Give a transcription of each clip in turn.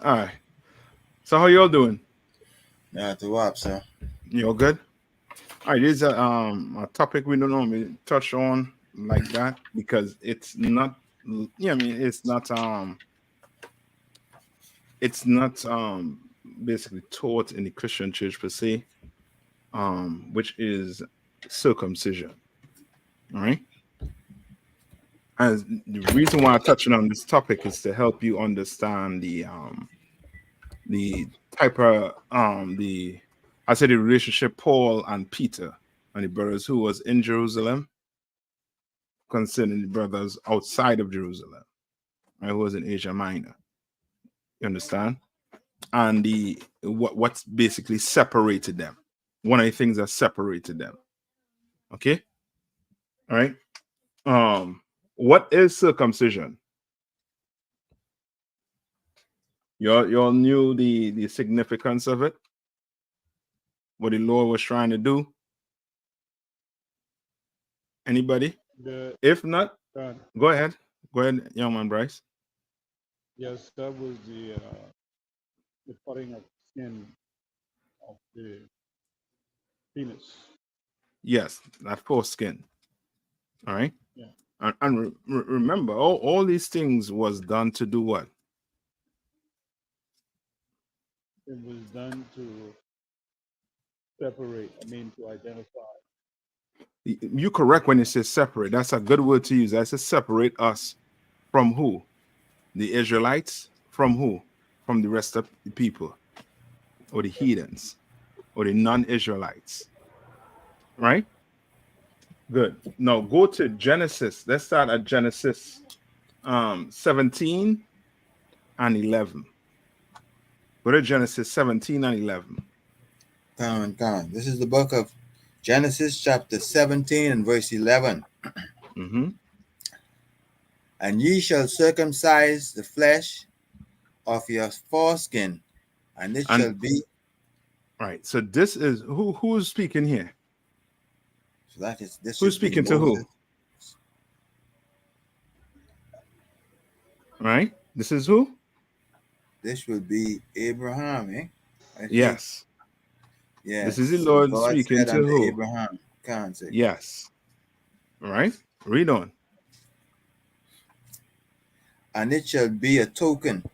All right. So how y'all doing? Not to what, sir? You all good? All right. This is a topic we don't normally touch on like that because it's not. Yeah, I mean it's not basically taught in the Christian church per se, which is circumcision. All right. And the reason why I'm touching on this topic is to help you understand the type of the I said the relationship Paul and Peter and the brothers who was in Jerusalem concerning the brothers outside of Jerusalem, right, who was in Asia Minor. You understand? And the what's basically separated them. One of the things that separated them. Okay? All right. What is circumcision? You all knew the significance of it, what the Lord was trying to do. Anybody? The If not, uh, go ahead. Go ahead, young man Bryce. yes, that was the cutting of skin of the penis. Yes, that foreskin. All right. Yeah, And remember, all these things was done to do what? it was done to separate. I mean, to identify. You correct when it says separate. That's a good word to use. That says separate us from who? The Israelites from who? From the rest of the people, or the heathens, or the non-Israelites. Right? Good. Now go to Genesis. Let's start at Genesis 17 and 11. Go to Genesis 17 and 11. Come on. This is the book of Genesis, chapter 17 and verse 11. Mm-hmm. And ye shall circumcise the flesh of your foreskin, and it And shall be. right. So this is who's speaking here? So this Who's should be speaking to Moses. who? Right? This is who? This would be Abraham, eh? I think. Yes. This Yes. is the So Lord God speaking said to unto who? Abraham, can't say. Yes. Right? Read on. And it shall be a token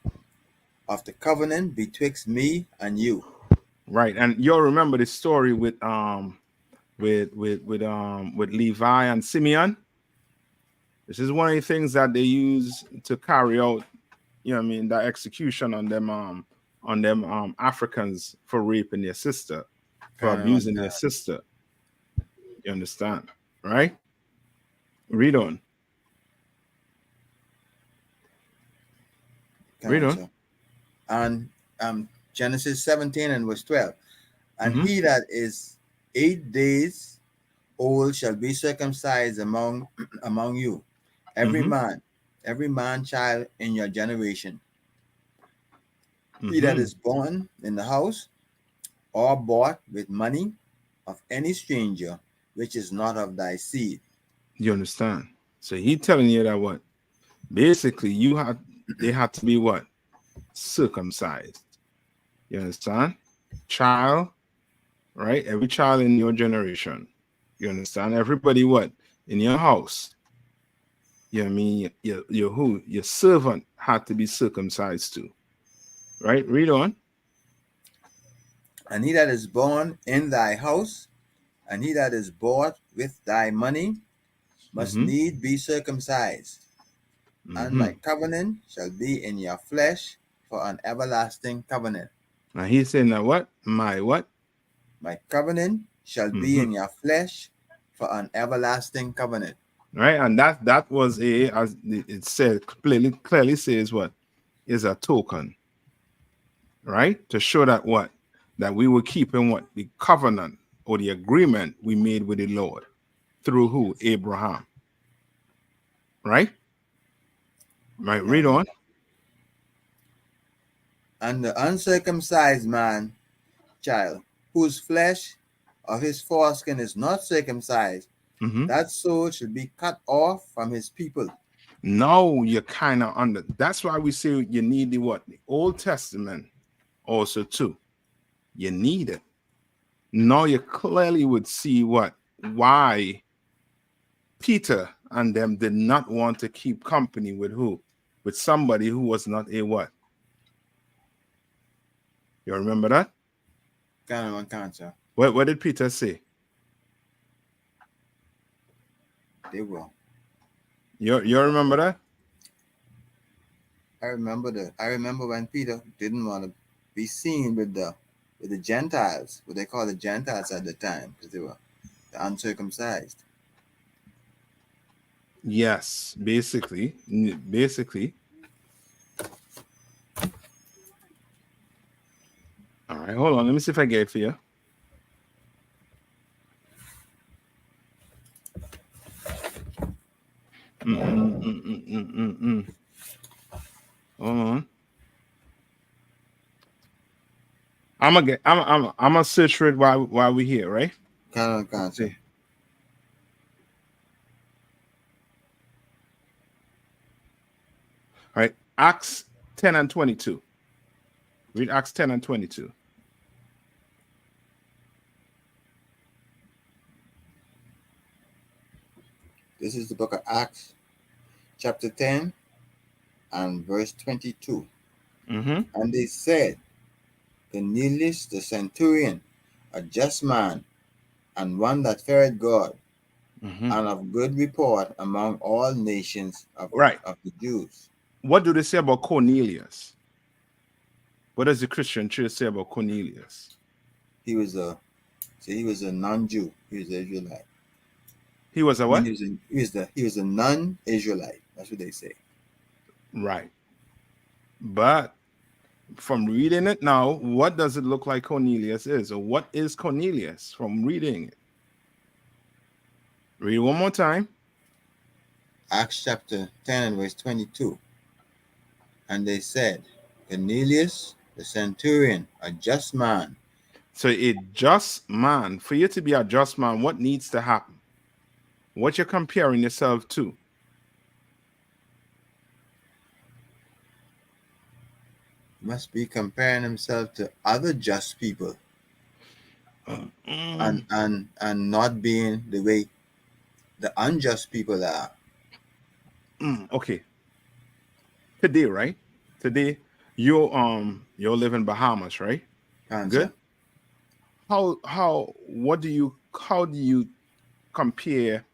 of the covenant betwixt me and you. Right. And you'll remember the story with Levi and Simeon. This is one of the things that they use to carry out, you know what I mean, that execution on them Africans for raping their sister, for Come on, abusing their sister. You understand? Right? Read on. come Read on, on. sir. And Genesis 17 and verse 12. And Mm-hmm. he that is 8 days old shall be circumcised among you, every Mm-hmm. man child in your generation. He that Mm-hmm. is born in the house or bought with money of any stranger, which is not of thy seed. You understand? So he telling you that what? Basically, they had to be what? Circumcised. You understand? Child, right? Every child in your generation. You understand? Everybody what? In your house. You know what I mean? Your who? Your servant had to be circumcised too. Right? Read on. And he that is born in thy house, and he that is bought with thy money, must Mm-hmm. need be circumcised. And Mm-hmm. my covenant shall be in your flesh for an everlasting covenant. Now he's saying that what? My what? My covenant shall be Mm-hmm. in your flesh for an everlasting covenant. Right? And that was as it said clearly says what? Is a token, right? To show that what? That we were keeping what? The covenant or the agreement we made with the Lord through who? Abraham. Right? Right. Read on. And the uncircumcised man child, whose flesh of his foreskin is not circumcised, Mm-hmm. that soul should be cut off from his people. Now you kind of under. That's why we say you need the what? The Old Testament also too. You need it. Now you clearly would see why Peter and them did not want to keep company with who? With somebody who was not a what? You remember that? Cancer. What did Peter say? They will. You remember that? I remember when Peter didn't want to be seen with the Gentiles, what they call the Gentiles at the time, because they were the uncircumcised. Yes, basically. All right, hold on. Let me see if I get it for you. Hold on. I'm gonna search for it while we're here, right? Cancer. See. All right, Acts 10 and 22. Read Acts 10 and 22. This is the book of Acts, chapter 10 and verse 22. Mm-hmm. And they said, Cornelius the centurion, a just man, and one that feared God, Mm-hmm. and of good report among all nations of the Jews. What do they say about Cornelius? What does the Christian church say about Cornelius? He was a non-Jew. He was an Israelite. He was a what? He was a non-Israelite. That's what they say. Right. But from reading it now, what does it look like Cornelius is? Or what is Cornelius from reading it? Read it one more time. Acts chapter 10 and verse 22. And they said, Cornelius the centurion, a just man. So a just man, for you to be a just man, what needs to happen? What you're comparing yourself to? Must be comparing himself to other just people, and not being the way the unjust people are. Okay. Today, right? Today, you live in Bahamas, right? Good. How do you compare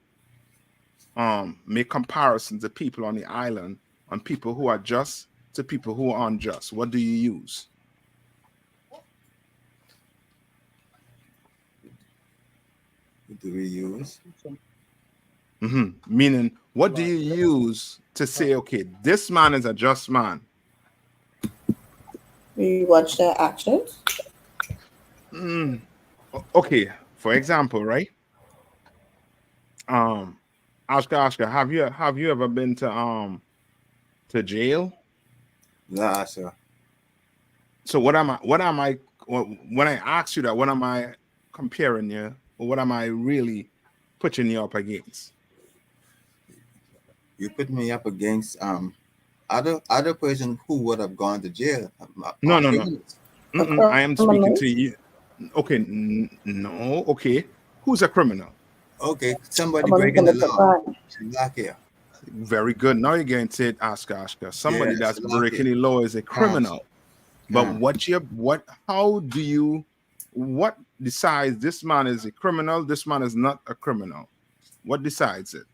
make comparisons to people on the island, on people who are just to people who are unjust? What do you use? What do we use? Meaning, what do you use to say, okay, this man is a just man? We watch their actions. Okay, for example, right? Oscar, have you ever been to jail? Nah, sir. So what am I when I ask you that, what am I comparing you, or what am I really putting you up against? You put me up against other person who would have gone to jail. No. I am speaking to you. Okay, no. Okay, who's a criminal? Okay, somebody breaking the law. Lock here. Very good. Now you're getting to it, Oscar. Somebody that's breaking the law is a criminal. But what decides this man is a criminal, this man is not a criminal? What decides it?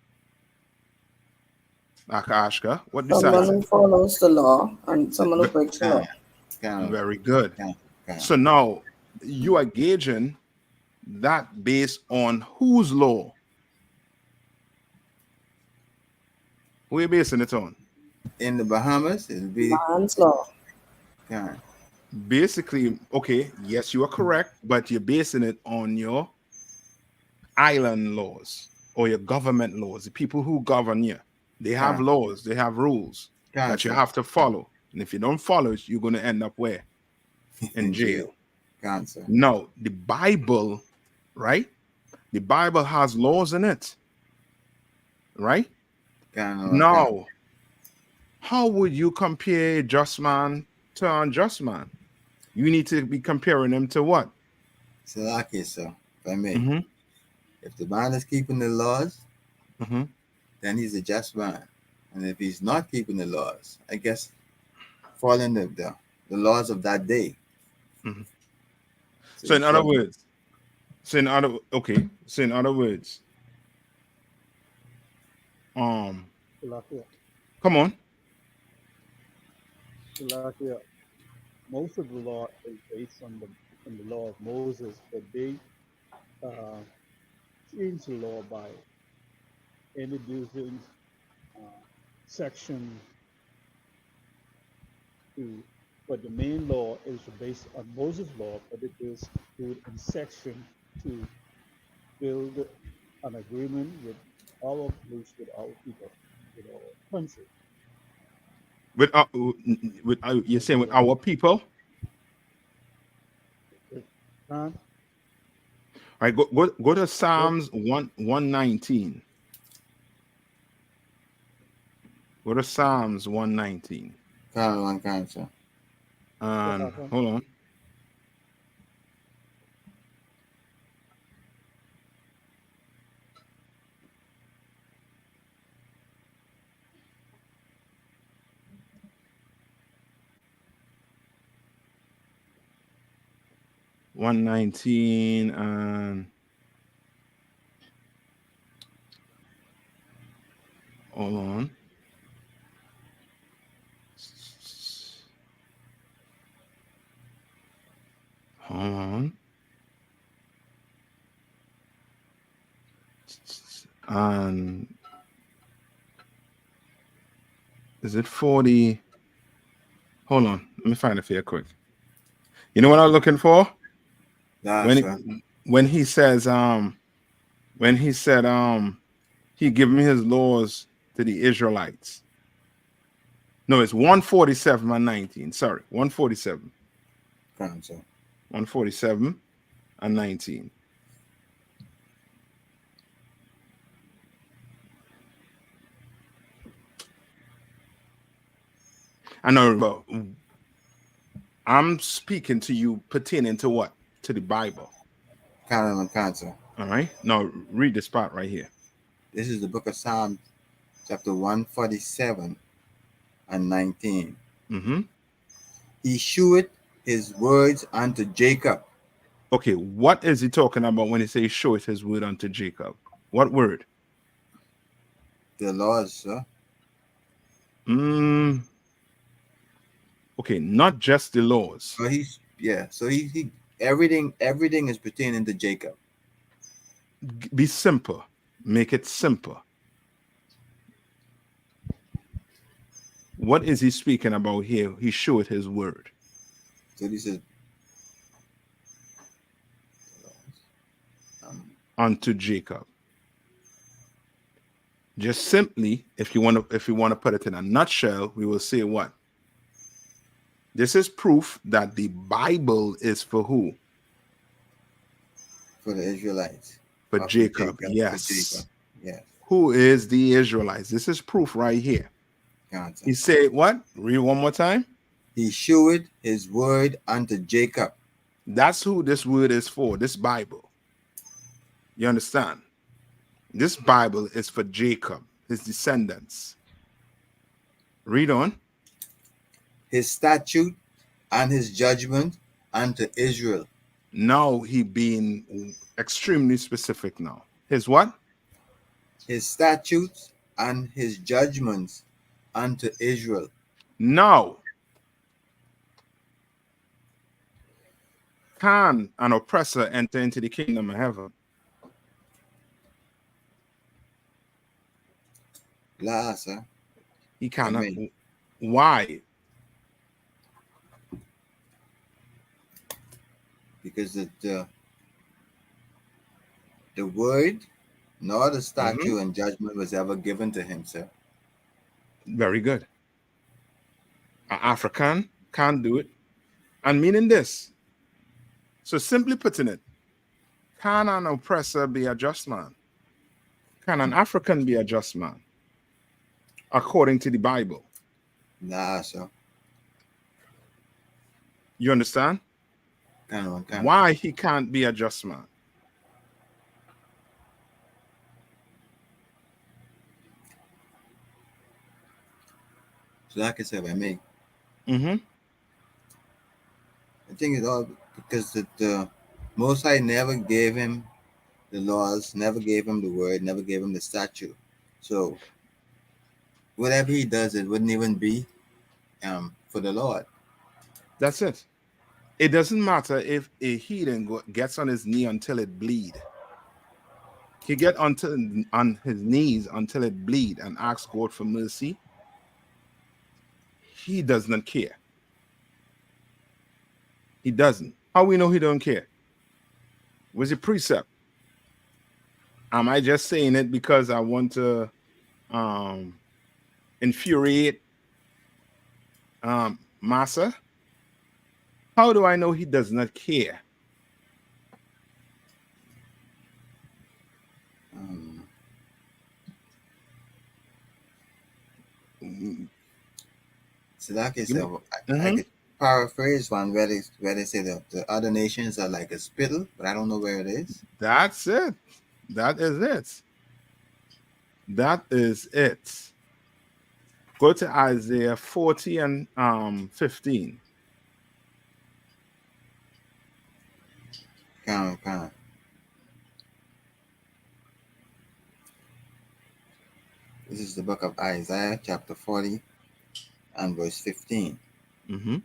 Ashka, what decides someone who follows the law and someone who breaks the law. Very good. So now you are gauging that based on whose law? Who are you basing it on? In the Bahamas, it'll be man's law. Yeah. Basically, okay, yes, you are correct, but you're basing it on your island laws or your government laws. The people who govern you, they have laws, they have rules that you have to follow. And if you don't follow it, you're going to end up where? In jail. Now, the Bible, right? The Bible has laws in it, right? Now, How would you compare a just man to an unjust man? You need to be comparing them to what? Salaki, sir, if I may. Mm-hmm. If the man is keeping the laws, Mm-hmm. then he's a just man. And if he's not keeping the laws, I guess following the laws of that day. Mhm. So So he's in other following. words, so in other words, Salakia, come on. Salakia, most of the law is based on the law of Moses, but they uh, changed the law by introducing section to, but the main law is based on Moses' law, but it is included in section to build an agreement with our place, with our people, with our country. You're saying with So, our people. it can't All right, go to go Psalms 119. Go to Psalms 119. One cancer. And happen. hold on. $119 and hold on. Hold on. And is it 40? Hold on. Let me find it for you quick. You know what I'm looking for? That's right. When he says when he said he gave me his laws to the Israelites. No, it's 147 and 19. Sorry, 147. Cancer. 147 and 19. I know, but I'm speaking to you pertaining to what? To the Bible. Cancer. All right. Now read the spot right here. This is the book of Psalms, chapter 147 and 19. Mm-hmm. He shewed his words unto Jacob. Okay, what is he talking about when he says show it his word unto Jacob? What word? The laws, sir. Okay, not just the laws. So he everything is pertaining to Jacob. Be simple. Make it simple. What is he speaking about here? He showed his word So this is unto Jacob. Just simply, if you want to put it in a nutshell, we will say what? This is proof that the Bible is for who? for the Israelites. For Or Jacob. For Yes. Jacob. Yes. Who is the Israelites? This is proof right here. Cancer. He said what? Read one more time. He shewed his word unto Jacob. That's who this word is for, this Bible. You understand? This Bible is for Jacob, his descendants. Read on. His statute and his judgment unto Israel. Now he being extremely specific now. His what? His statutes and his judgments unto Israel. Now, can an oppressor enter into the kingdom of heaven? La, sir. He cannot. Amen. Why? Because the word nor the statute and judgment was ever given to him, sir. Very good. An African can't do it. And meaning this. So simply putting it, can an oppressor be a just man? Can an African be a just man? According to the Bible. Nah, so You understand? kind of. Why he can't be a just man? So like I said, by me, Mm-hmm. I think it's all because the Most High never gave him the laws, never gave him the word, never gave him the statute. So whatever he does, it wouldn't even be for the Lord. That's it. It doesn't matter if a heathen gets on his knee until it bleed. He get on his knees until it bleed and ask God for mercy. He does not care. He doesn't. How we know he don't care? Was it precept? Am I just saying it because I want to infuriate Massa? How do I know he does not care? So like I You said, know- I Mhm. could paraphrase one where they say that the other nations are like a spittle, but I don't know where it is. That's it. That is it. That is it. Go to Isaiah 40 and 15. Kind of. This is the book of Isaiah, chapter 40 and verse 15. Mm-hmm.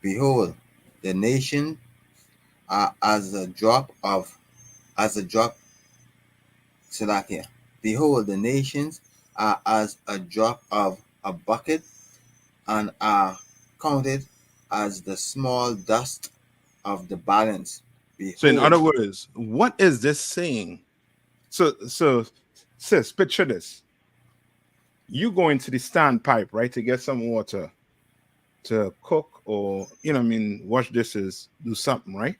Behold, the nation are as a drop, Salakia. Behold, the nations are as a drop of a bucket and are counted as the small dust of the balance. So, in other Behold, words, what is this saying? So, sis, picture this. You go into the standpipe, right, to get some water to cook or, wash dishes, do something, right?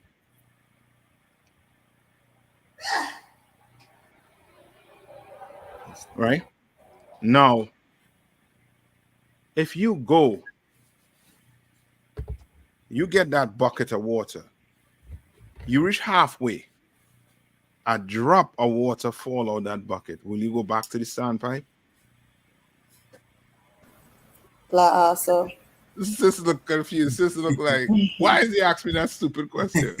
Right? Now, if you go, you get that bucket of water, you reach halfway, a drop of water fall out that bucket. Will you go back to the standpipe? La Sis look confused. Sis look like, why is he asking me that stupid question?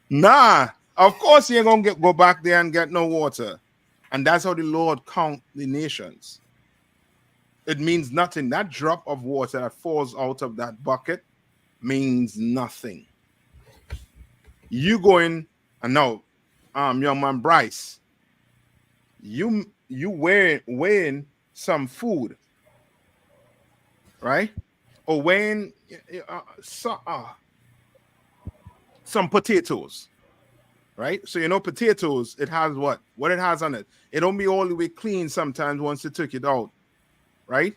Nah, of course you ain't gonna go back there and get no water. And that's how the Lord count the nations. It means nothing. That drop of water that falls out of that bucket means nothing. You going and now, young man Bryce, you weighing some food, right? Or weighing some potatoes, right? So potatoes, it has what it has on it. It don't be all the way clean sometimes once you took it out, right?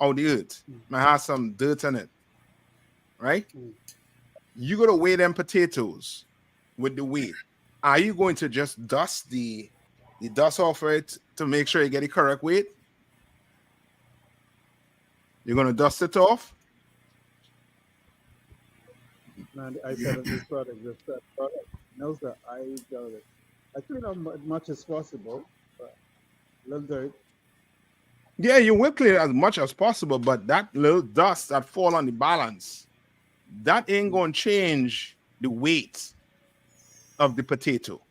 Out the earth. Might have some dirt on it, right? You gotta weigh them potatoes with the weight. Are you going to just dust the dust off it to make sure you get the correct weight? You're gonna dust it off? And I said of this product, this product knows that I got it. I clean up as much as possible, but little dirt. Yeah, you will clean it as much as possible, but that little dust that fall on the balance, that ain't gonna change the weight of the potato.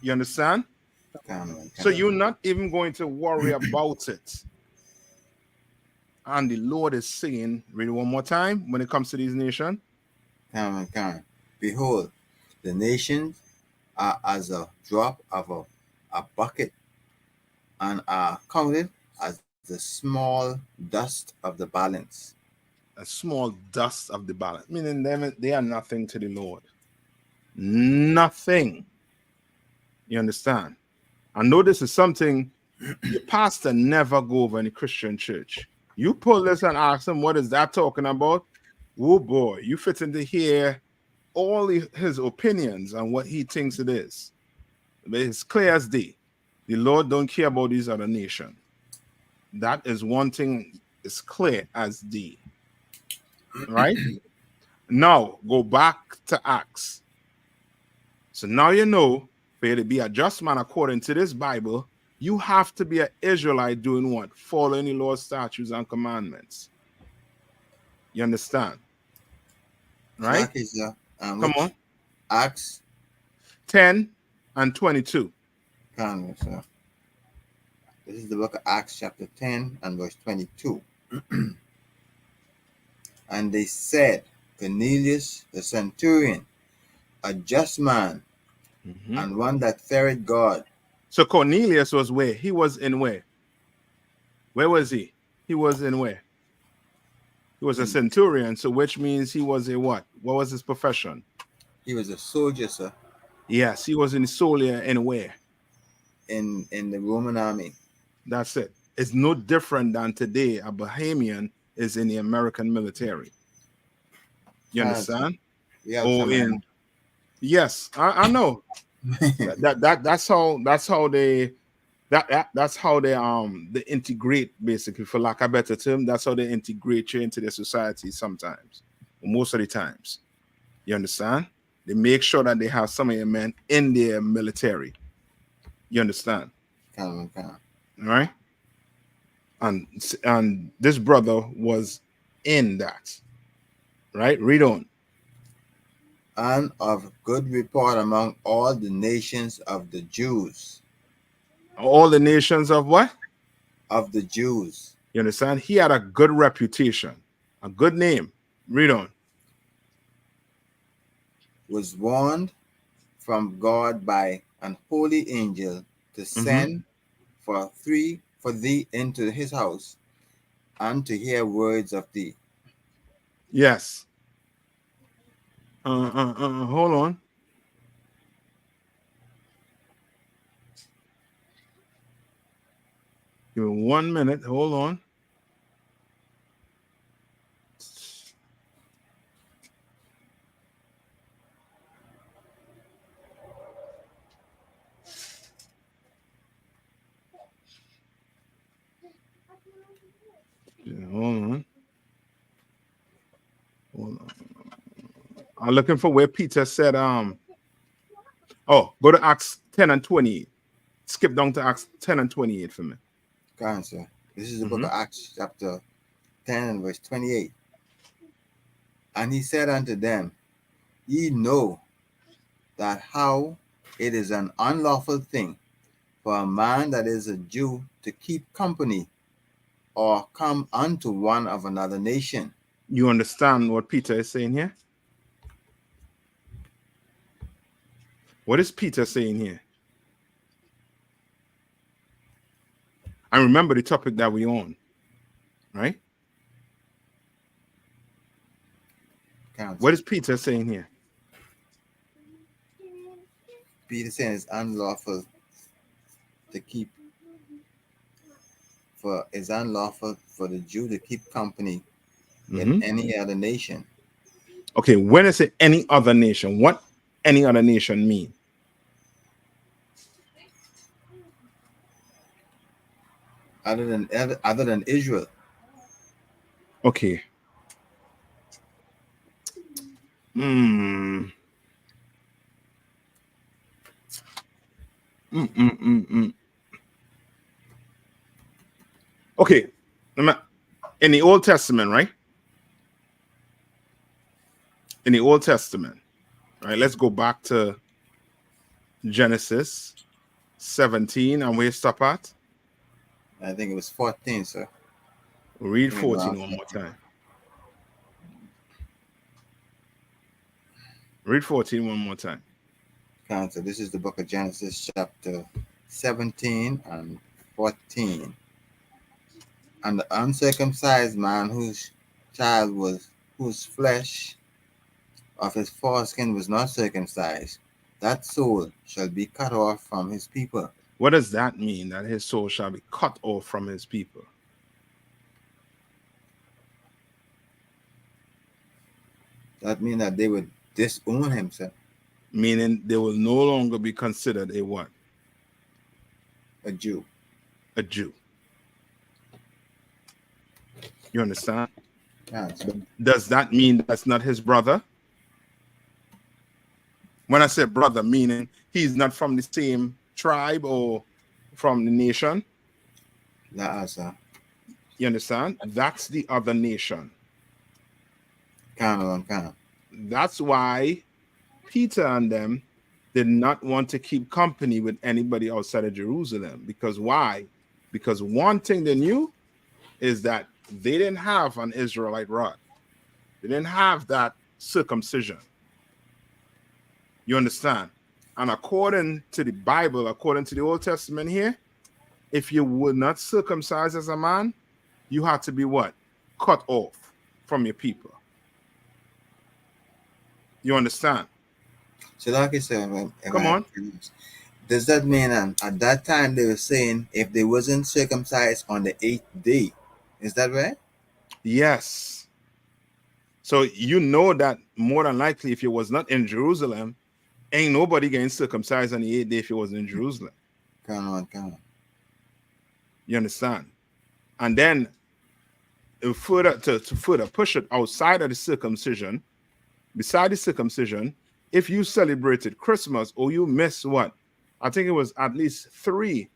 You understand? So you're not even going to worry about it. And the Lord is saying, read it one more time when it comes to these nations. Behold, the nations are as a drop of a bucket and are counted as the small dust of the balance. A small dust of the balance, meaning they are nothing to the Lord. Nothing. You understand? I know this is something your pastor never go over in a Christian church. You pull this and ask him, what is that talking about? Oh boy, you fit into hear all his opinions on what he thinks it is. But it's clear as day. The Lord don't care about these other nations. That is one thing is clear as day. Right? Now go back to Acts. So now you know, for you to be a just man according to this Bible, you have to be an Israelite doing what? Following the Lord's statutes and commandments. You understand? Right? Okay, sir. Come Which on. Acts 10 and 22. Come, sir. This is the book of Acts, chapter 10 and verse 22. And they said, Cornelius the centurion, a just man, Mhm. and one that feared God. So Cornelius was where? He was in where? Where was he? He was in where? He was a centurion, so which means he was a what? What was his profession? He was a soldier, sir, Yes, he was in soldier in where? in the Roman army. That's it. It's no different than today. A Bahamian is in the American military. You understand? We have Oh, in yes, I know. That's how they they integrate, basically, for lack of a better term. That's how they integrate you into the society sometimes, most of the times. You understand? They make sure that they have some of your men in their military. You understand? Come. All right? And this brother was in that. Right? Read on. And of good report among all the nations of the Jews. All the nations of what? Of the Jews. You understand? He had a good reputation, a good name. Read on. Was warned from God by an holy angel to send for thee into his house, and to hear words of thee. Yes. Hold on. Give me 1 minute. Hold on. Yeah, hold on. Hold on. I'm looking for where Peter said, go to Acts 10 and 28. Skip down to Acts 10 and 28 for me. Come on, sir. This is the book of Acts, chapter 10 and verse 28. And he said unto them, Ye know that how it is an unlawful thing for a man that is a Jew to keep company or come unto one of another nation. You understand what Peter is saying here? What is Peter saying here? And remember the topic that we're on, right? What is Peter saying here? Peter saying it's unlawful to keep it's unlawful for the Jew to keep company with any other nation. Okay, when I say any other nation, what any other nation mean? Other than Israel. Okay. Okay. In the Old Testament, right? In the Old Testament, right? Let's go back to Genesis 17 and where stop at? I think it was 14, sir. Read 14 one more time. Read 14 one more time. So this is the book of Genesis, chapter 17 and 14. And the uncircumcised man whose flesh of his foreskin was not circumcised, that soul shall be cut off from his people. What does that mean, that his soul shall be cut off from his people? That means that they would disown him, sir. Meaning they will no longer be considered a what? A Jew. A Jew. You understand? Gotcha. Does that mean that's not his brother? When I say brother, meaning he's not from the same tribe or from the nation. La'asa. You understand? That's the other nation. Kind. That's why Peter and them did not want to keep company with anybody outside of Jerusalem. Because why? Because one thing they knew is that they didn't have an Israelite rod. They didn't have that circumcision. You understand? And according to the Bible, according to the Old Testament here, if you would not circumcise as a man, you had to be what? Cut off from your people. You understand? So like I said, Come on. does that mean at that time they were saying if they wasn't circumcised on the 8th day? Is that right? Yes. So you know that more than likely, if you was not in Jerusalem, ain't nobody getting circumcised on the 8th day if you was in Jerusalem. Come on. You understand? And then further to further push it outside of the circumcision, beside the circumcision, if you celebrated Christmas or you missed what? I think it was at least 3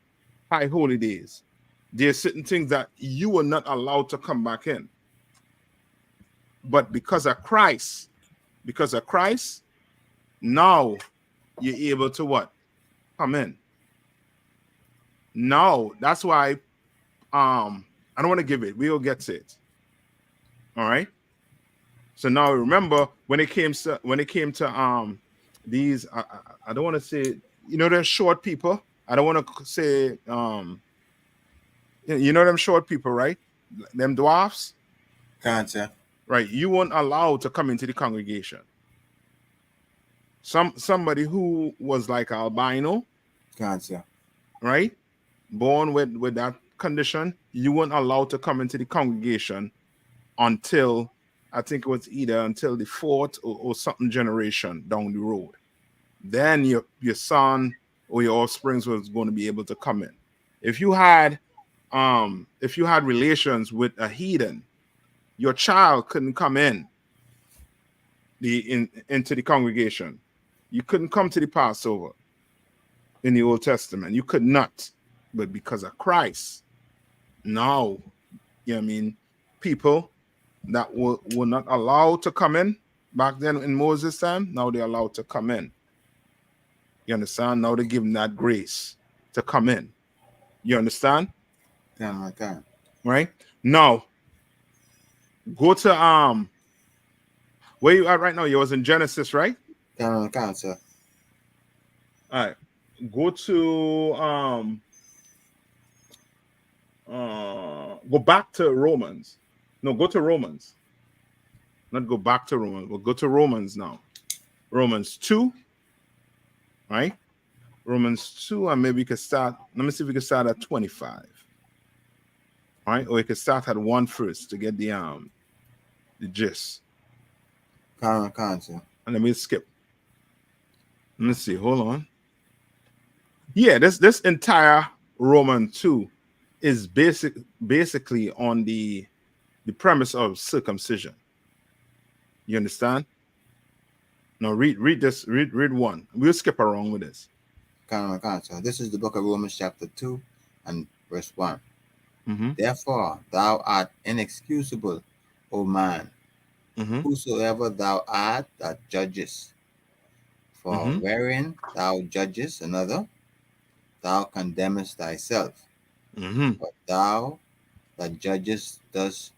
high holy days. There are certain things that you were not allowed to come back in. But because of Christ, now you're able to what? Come in. Now, that's why I don't want to give it. We'll get to it. All right. So now remember when it came to these I don't want to say, you know, they're short people. I don't want to say you know them short people, right? Them dwarfs. Gotcha. Right. You weren't allowed to come into the congregation. Somebody who was like albino, Gotcha. right? Born with that condition, you weren't allowed to come into the congregation until I think it was either until the 4th or something generation down the road. Then your son or your offspring was going to be able to come in. If you had relations with a heathen, your child couldn't come into the congregation. You couldn't come to the Passover in the Old Testament. You could not. But because of Christ, now, you know what I mean, people that were not allowed to come in back then in Moses' time, now they're allowed to come in. You understand? Now they give them that grace to come in. You understand? Come. Right? Now, go to where you at right now? You was in Genesis, right? Come, sir. All right. Go to go back to Romans. No, go to Romans. Not go back to Romans, but go to Romans now. Romans 2. Right? Romans 2, and maybe we could start. Let me see if we can start at 25. All right, or we could start at 1 first to get the gist. Come, sir. And let me skip. Let me see. Hold on. Yeah, this entire Roman 2 is basically on the premise of circumcision. You understand? Now read this. Read 1. We'll skip around with this. Come, sir. This is the book of Romans chapter 2 and verse 1. Mm-hmm. Therefore, thou art inexcusable, O man, Mm-hmm. whosoever thou art that judgest. For Mhm. wherein thou judgest another, thou condemnest thyself. Mm-hmm. But thou that judgest does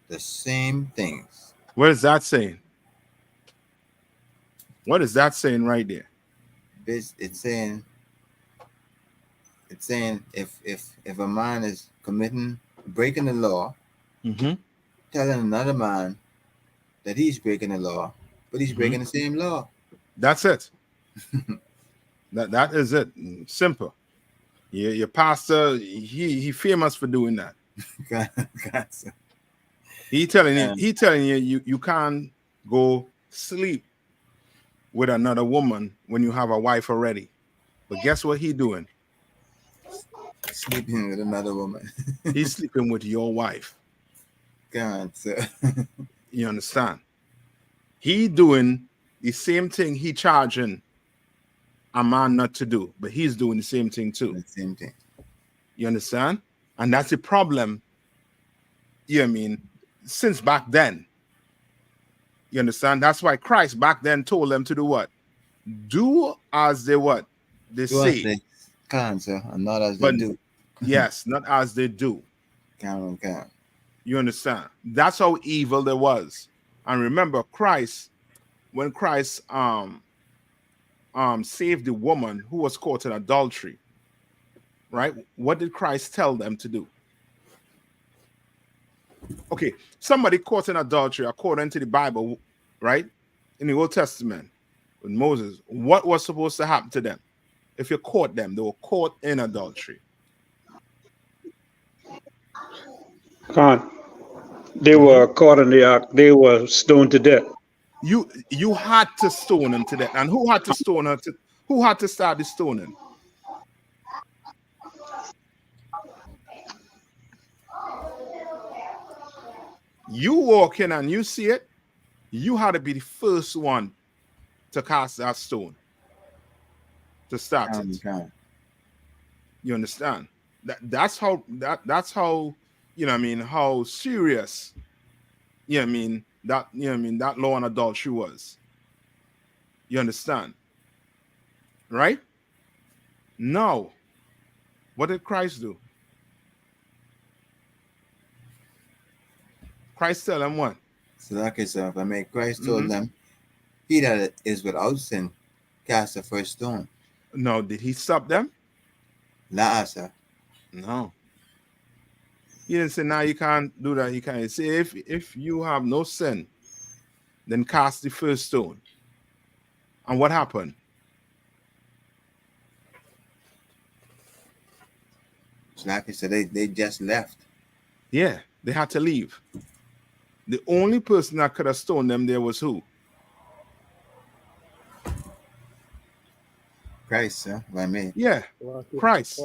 the same things. What is that saying? What is that saying right there? It's saying if a man is breaking the law, Mm-hmm. telling another man that he's breaking the law, but he's Mhm. breaking the same law. That's it. that is it. Simple. Your pastor, he famous for doing that. Gotcha. He telling you you can't go sleep with another woman when you have a wife already. But guess what he doing? Sleeping with another woman. He's sleeping with your wife. God, sir. You understand? He doing the same thing he charging a man not to do, but he's doing the same thing too. The same thing. You understand? And that's the problem, you know what I mean, since back then. You understand? That's why Christ back then told them to do what? Do as they what? They Do as say. they can, sir, and not as But they do. yes, not as they do. Can. You understand? That's how evil there was. And remember, Christ, when Christ saved the woman who was caught in adultery, right? What did Christ tell them to do? Okay, somebody caught in adultery according to the Bible, right? In the Old Testament with Moses, what was supposed to happen to them? If you caught them, they were caught in adultery. Khan. They were caught in the act. They were stoned to death. You had to stone them to death. And who had to stone her to who had to start the stoning? You walk in and you see it, you had to be the first one to cast that stone to start it. Can. You understand? That's how you know what I mean, how serious that law on adultery was. You understand? Right? Now, what did Christ do? Christ tell them what? So like I said, if I may, Christ told them, he that is without sin, cast the first stone. No, did he stop them? Nah, sir. No. He didn't say, now you can't do that. He can't say, if you have no sin, then cast the first stone. And what happened? So like I said, they just left. Yeah, they had to leave. The only person that could have stoned them there was who? Christ, sir, if I may. Yeah, Christ.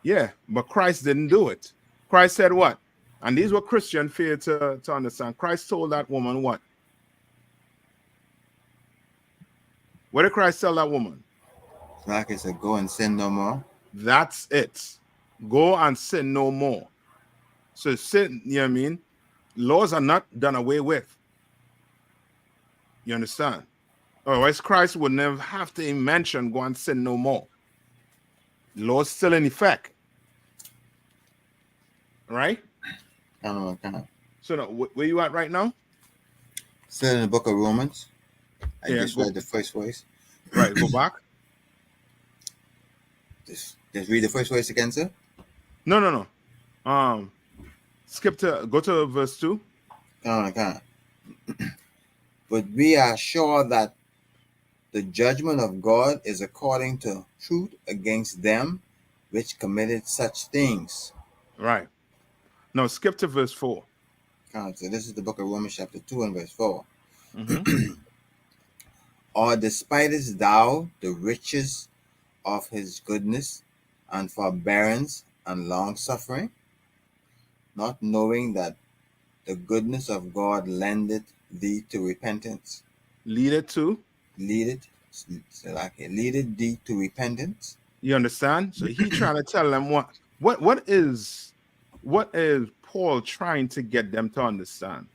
Yeah, but Christ didn't do it. Christ said what? And these were Christian fear to understand. Christ told that woman what? What did Christ tell that woman? So like I said, go and sin no more. That's it. Go and sin no more. So sin, you know what I mean? Laws are not done away with. You understand? Otherwise, Christ would never have to mention go and sin no more. Law's still in effect. Right? Kind of. So now, where you at right now? Still in the book of Romans. I Yeah, just go- read the first verse. Right, go back. Just read the first verse again, sir. No. Go to verse 2. Kind of. But we are sure that the judgment of God is according to truth against them which committed such things. Right. No, skip to verse 4. So this is the book of Romans chapter 2 and verse 4. Mhm. Or despisest thou the riches of his goodness and forbearance and long suffering, not knowing that the goodness of God lendeth thee to repentance? Lead it to. Leadeth thee to repentance. You understand? So he trying to tell them what is Paul trying to get them to understand?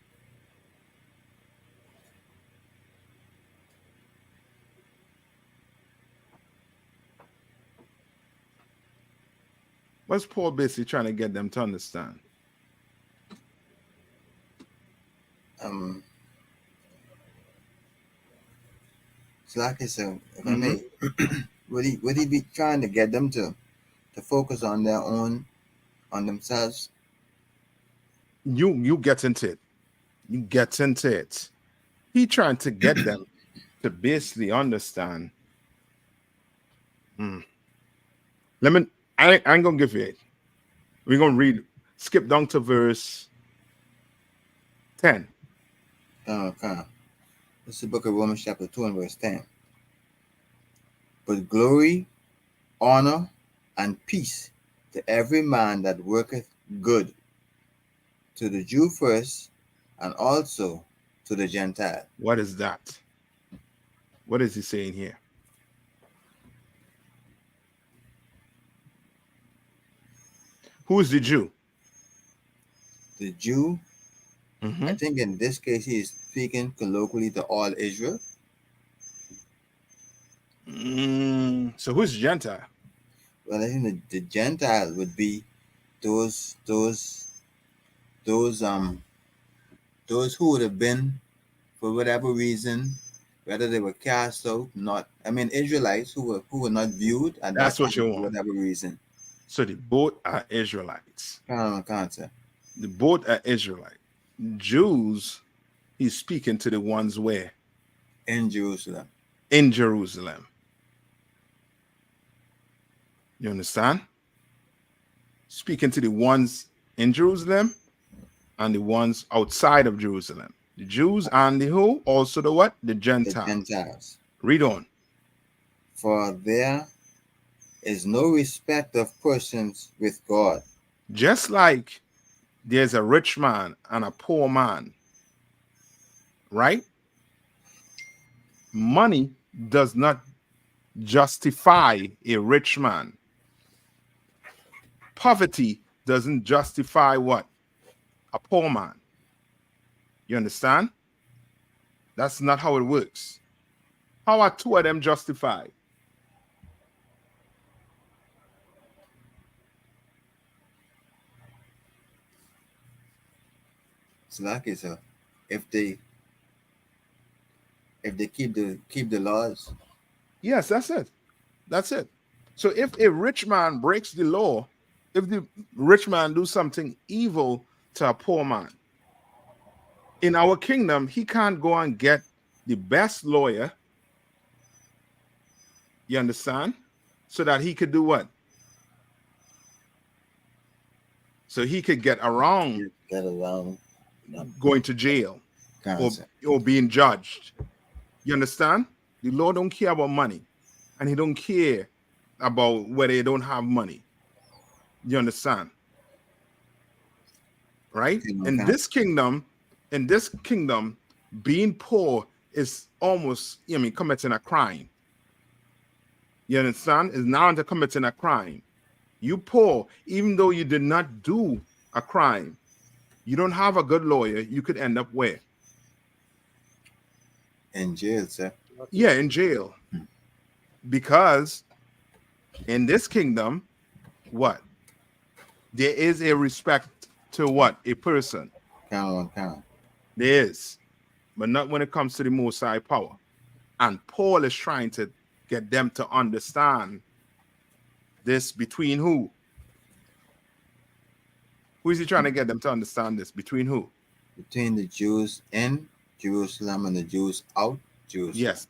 What's Paul basically trying to get them to understand? So like I said, if I may, would he be trying to get them to focus on their own, on themselves? You get into it. You get into it. He trying to get them to basically understand. I ain't gonna give you it. We're gonna skip down to verse 10. Okay. This is the book of Romans chapter 2 and verse 10. But glory, honor, and peace to every man that worketh good, to the Jew first, and also to the Gentile. What is that? What is he saying here? Who is the Jew? The Jew, Mhm. I think in this case, he is speaking colloquially to all Israel. So who's Gentile? Well, I think the Gentile would be those those who would have been, for whatever reason, whether they were cast out, not, I mean, Israelites who were not viewed at that That's what time you for want. whatever reason. So the both are Israelites. Cancer. The both are Israelite. Jews, he's speaking to the ones where? In Jerusalem. In Jerusalem. You understand? Speaking to the ones in Jerusalem and the ones outside of Jerusalem. The Jews and the who? Also the what? The The Gentiles. Gentiles. Read on. For there is no respect of persons with God. Just like there's a rich man and a poor man, right? Money does not justify a rich man. Poverty doesn't justify what? A poor man. You understand? That's not how it works. How are two of them justified? It's lucky, so if they keep the laws. Yes, that's it. That's it. So if a rich man breaks the law, if the rich man do something evil to a poor man, in our kingdom, he can't go and get the best lawyer. You understand? So that he could do what? So he could get around Get around. No. going to jail Cancer. or being judged. You understand? The Lord don't care about money, and he don't care about whether they don't have money. You understand? Right? In this kingdom, being poor is almost, committing a crime. You understand? Is now into committing a crime. You poor, even though you did not do a crime, you don't have a good lawyer, you could end up where? In jail, sir. Yeah, in jail. Because in this kingdom, what? There is a respect to what? A person. Count. There is. But not when it comes to the Most High power. And Paul is trying to get them to understand this between who? Who is he trying to get them to understand this? Between who? Between the Jews in Jerusalem and the Jews out Jerusalem. Yes.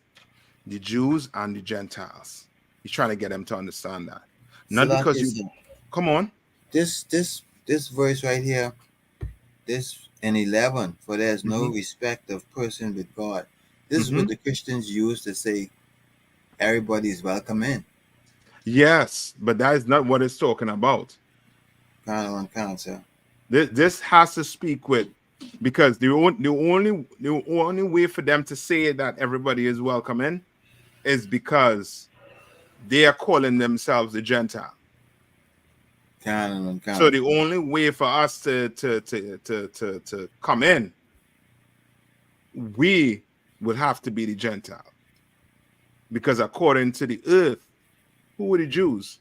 The Jews and the Gentiles. He's trying to get them to understand that. Not So because you... Come on. This verse right here, this in 11, for there is no respect of person with God. This is what the Christians use to say everybody is welcome in. Yes, but that is not what it's talking about. Count, sir. This has to speak with, because the only way for them to say that everybody is welcome in is because they are calling themselves the Gentile. Count. So the only way for us to come in, we would have to be the Gentile. Because according to the earth, who were the Jews?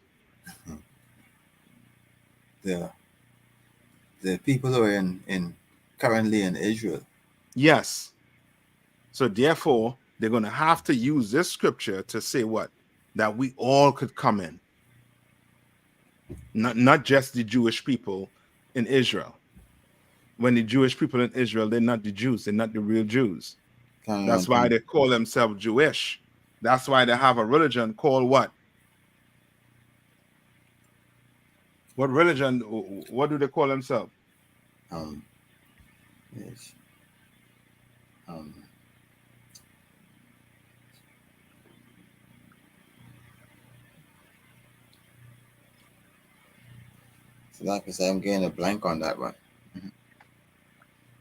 The people who are in currently in Israel. Yes. So therefore, they're going to have to use this scripture to say what? That we all could come in. Not just the Jewish people in Israel. When the Jewish people in Israel, they're not the Jews. They're not the real Jews. That's why they call themselves Jewish. That's why they have a religion called what? What religion? What do they call themselves? Yes. So like I said, I'm getting a blank on that one.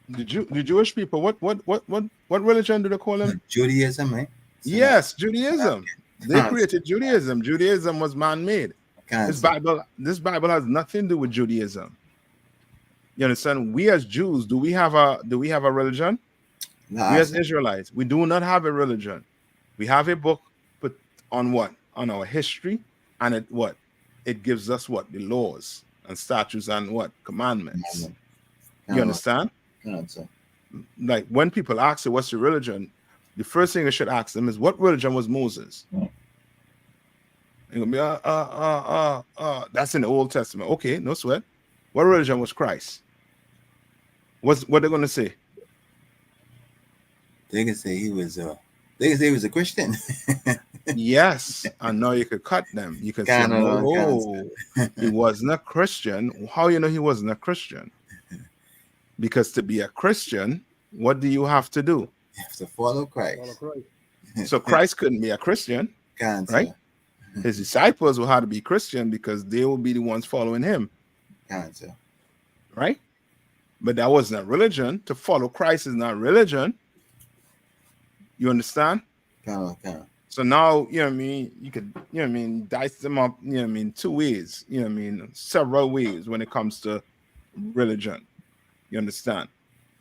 The Jewish people, what religion do they call them? Judaism, right? So Yes, Judaism. They Can't- created Judaism. Judaism was man-made. This Bible has nothing to do with Judaism. You understand? We as Jews, do we have a religion? We as Israelites, we do not have a religion. We have a book put on what? On our history, and it gives us what? The laws and statutes and what? Commandments. You understand? Like when people ask you what's your religion, the first thing I should ask them is what religion was Moses? You're gonna be that's in the Old Testament. Okay, no sweat. What religion was Christ? What they're gonna say? They can say he was a Christian. Yes, and now you could cut them. You can say, no, he wasn't a Christian. How you know he wasn't a Christian? Because to be a Christian, what do you have to do? You have to follow Christ. Follow Christ. So Christ couldn't be a Christian, Can't, right? His disciples will have to be Christian because they will be the ones following him, Can't, sir. right? But that wasn't a religion. To follow Christ is not religion. You understand? Can't. So now, you know what I mean, you could, you know what I mean, dice them up, you know what I mean, two ways, you know what I mean, several ways when it comes to religion. You understand?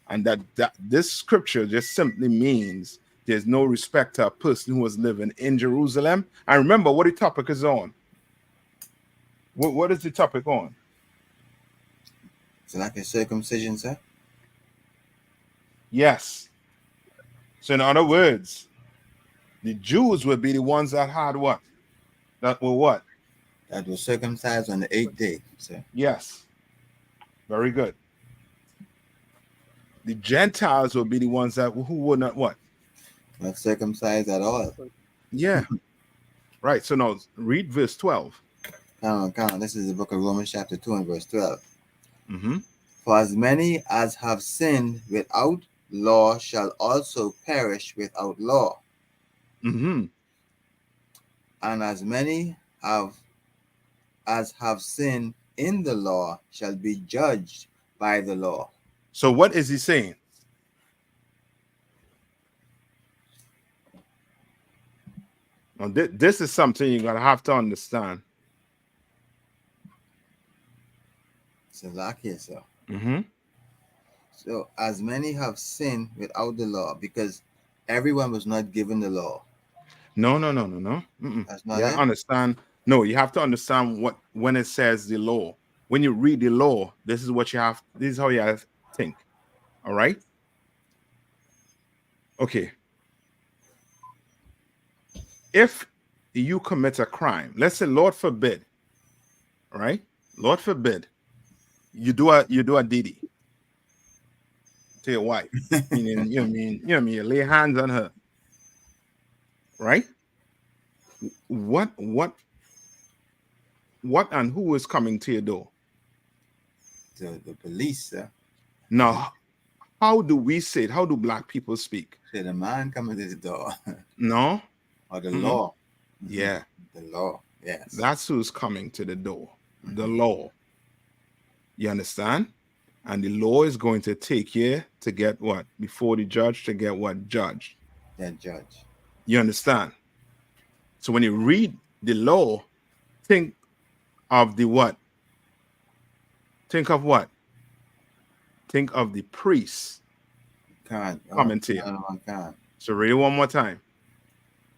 And that this scripture just simply means there's no respect to a person who was living in Jerusalem. And remember what the topic is on. What is the topic on? So like a circumcision, sir? Yes. So in other words, the Jews would be the ones that had what? That were what? That was circumcised on the 8th day, sir. Yes. Very good. The Gentiles will be the ones that who would not what? Not circumcised at all. Yeah. Right. So now read verse 12. Count. This is the book of Romans chapter 2 and verse 12. Mm-hmm. For as many as have sinned without law shall also perish without law. Mm-hmm. And as many as have sinned in the law shall be judged by the law. So what is he saying? Now, this is something you're gonna have to understand. So like here, sir. Mm-hmm. So as many have sinned without the law, because everyone was not given the law. No. Mm-mm. That's not Yeah, it? understand. No, you have to understand when it says the law. When you read the law, this is what you have. This is how you have to think. All right. Okay. If you commit a crime, let's say, Lord forbid, all right? Lord forbid, you do a DD to your wife. Meaning, you know what I mean, you lay hands on her. Right? What and who is coming to your door? The police, sir. Now, how do we say it? How do black people speak? Say the man coming to the door. No? Or the Mhm. law. Yeah. The law. Yes. That's who's coming to the door. The law. You understand? And the law is going to take you to get what? Before the judge to get what? Judged. That judge. You understand? So when you read the law, think of the what? Think of what? Think of the priest Can't. coming to you. Can't. So read it one more time.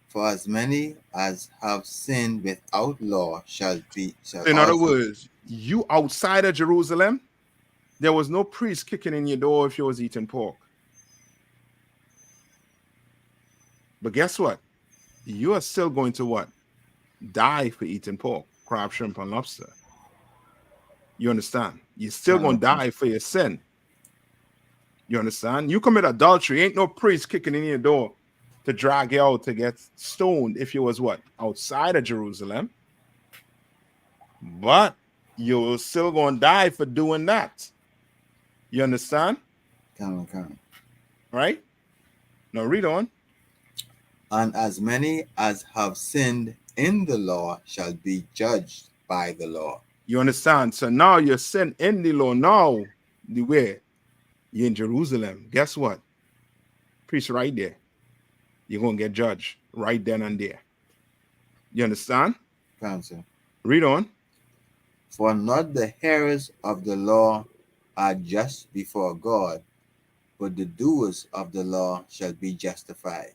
For as many as have sinned without law shall In other also- words, you outside of Jerusalem, there was no priest kicking in your door if you was eating pork. But guess what? You are still going to what? Die for eating pork, crab, shrimp, and lobster. You understand? You're still going to die for your sin. You understand? You commit adultery, ain't no priest kicking in your door to drag you out to get stoned if you was what? Outside of Jerusalem. But you're still going to die for doing that. You understand? Can't. Right? Now read on. And as many as have sinned in the law shall be judged by the law. You understand? So now you're sin in the law. Now the way You're in Jerusalem. Guess what? Priest right there. You're going to get judged right then and there. You understand? Counsel. Read on. For not the hearers of the law are just before God, but the doers of the law shall be justified.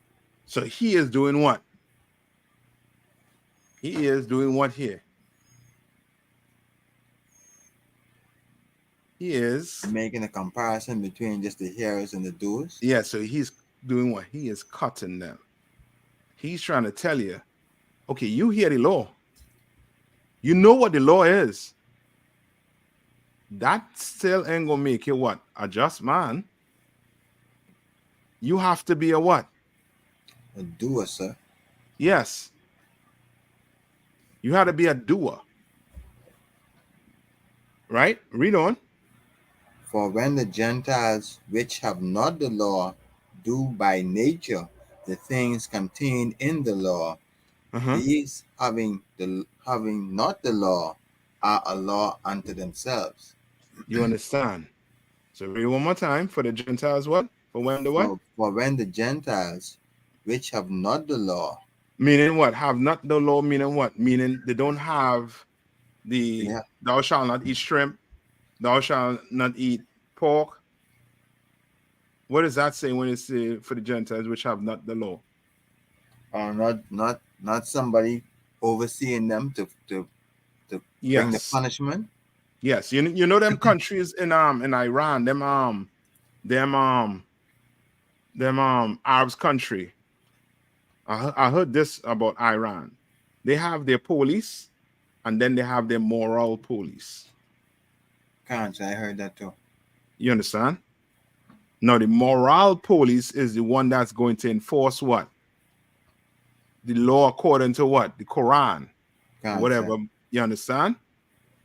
So he is doing what? He is doing what here? He is, Making a comparison between just the hearers and the doers. yeah, so he's doing what? He is cutting them. He's trying to tell you, okay, you hear the law. You know what the law is. That still ain't gonna make you what? A just man. You have to be a what? A doer, sir. Yes. You had to be a doer. Right? Read on. For when the Gentiles which have not the law do by nature the things contained in the law, these having not the law are a law unto themselves. You understand? So read one more time. For the Gentiles, what? For when the what? For when the Gentiles which have not the law. Meaning what? Have not the law, meaning what? Meaning they don't have the thou shalt not eat shrimp, thou shalt not eat pork. What does that say when it's for the Gentiles which have not the law? Not somebody overseeing them to bring the punishment. Yes, you know them countries in Iran, them Arabs country. I heard this about Iran. They have their police, and then they have their moral police. I heard that too. You understand? Now the moral police is the one that's going to enforce what? The law according to what? The Quran. Whatever. You understand?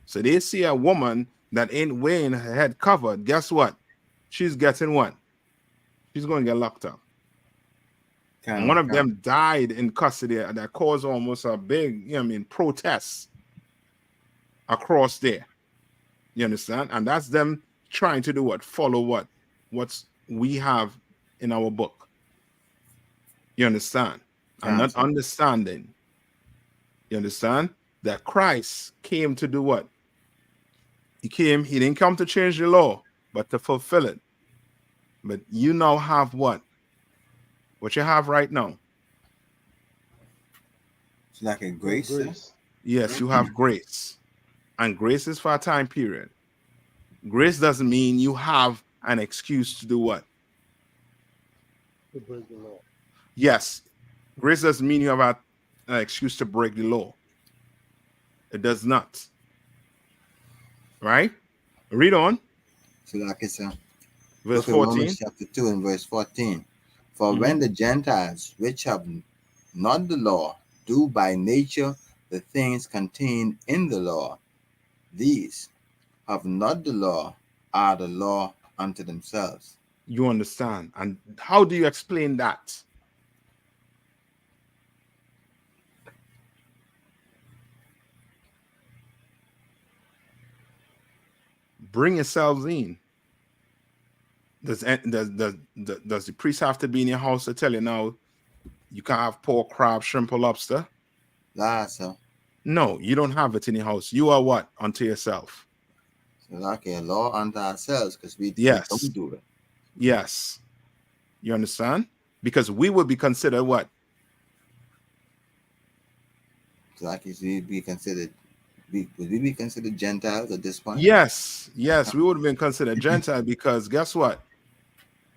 So they see a woman that ain't wearing her head covered. Guess what? She's getting what? She's going to get locked up. One of them died in custody that caused almost a big, protests across there. You understand? And that's them trying to do what? Follow what? What we have in our book. You understand? I'm not understanding. You understand? That Christ came to do what? He didn't come to change the law, but to fulfill it. But you now have what? What you have right now? It's like a grace. Yes, you have grace. And grace is for a time period. Grace doesn't mean you have an excuse to do what? To break the law. Yes. Grace doesn't mean you have an excuse to break the law. It does not. Right? Read on. So like it's verse 14. Romans chapter 2 and verse 14. For when the Gentiles which have not the law do by nature the things contained in the law, these have not the law are the law unto themselves. You understand? And how do you explain that? Bring yourselves in. Does the priest have to be in your house to tell you now you can't have pork, crab, shrimp, or lobster? So. No, you don't have it in your house. You are what? Unto yourself. So like a law unto ourselves because we don't do it. Yes. You understand? Because we would be considered what? So like we be considered would we be considered Gentiles at this point? Yes, we would have been considered Gentile because guess what?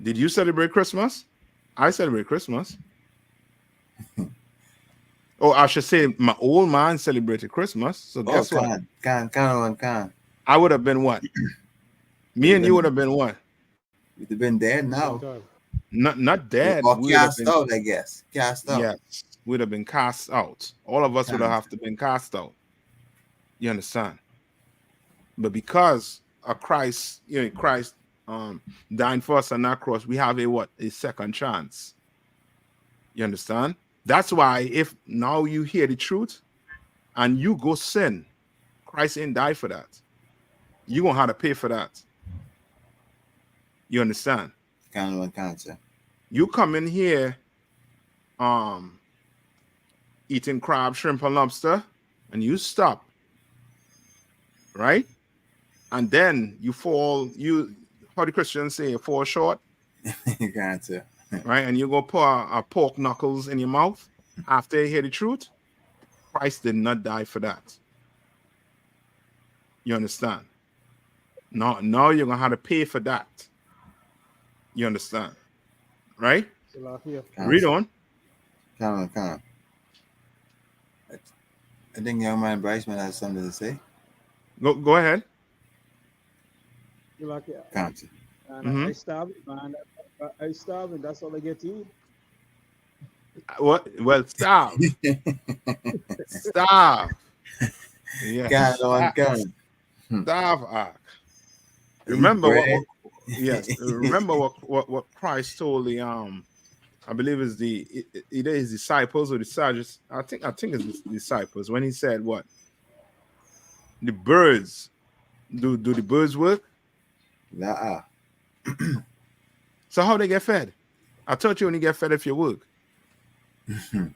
Did you celebrate Christmas? I celebrate Christmas. Oh, I should say my old man celebrated Christmas. So guess what? I would have been what? Me and you would have been what? We'd have been dead now. Not dead. Or cast out, I guess. Cast out. Yes, we'd have been cast out. All of us would have to been cast out. You understand? But because of Christ, Christ dying for us on that cross, we have a second chance. You understand? That's why if now you hear the truth and you go sin, Christ ain't died for that. You're gonna have to pay for that. You understand? Kind of cancer. You come in here eating crab, shrimp, and lobster, and you stop, right? And then you fall, how the Christians say, fall short, Cancer. right? And you go put a pork knuckles in your mouth after you hear the truth. Christ did not die for that. You understand? Now you're gonna have to pay for that. You understand? Right? Salakia. Read on. Come on. I think young man Bryceman has something to say. Go ahead. Salakia. Cancer. And Mhm. I starving, man. I starving. That's all I get to eat. What? Well, stop. Stop. Yes. Can. Stop. Remember Bread. yes. Remember what Christ told the I believe it's either his disciples or the Sadducees. I think it's the disciples when he said what? The birds. Do the birds work? La. So how they get fed? I thought you only get fed if you work. The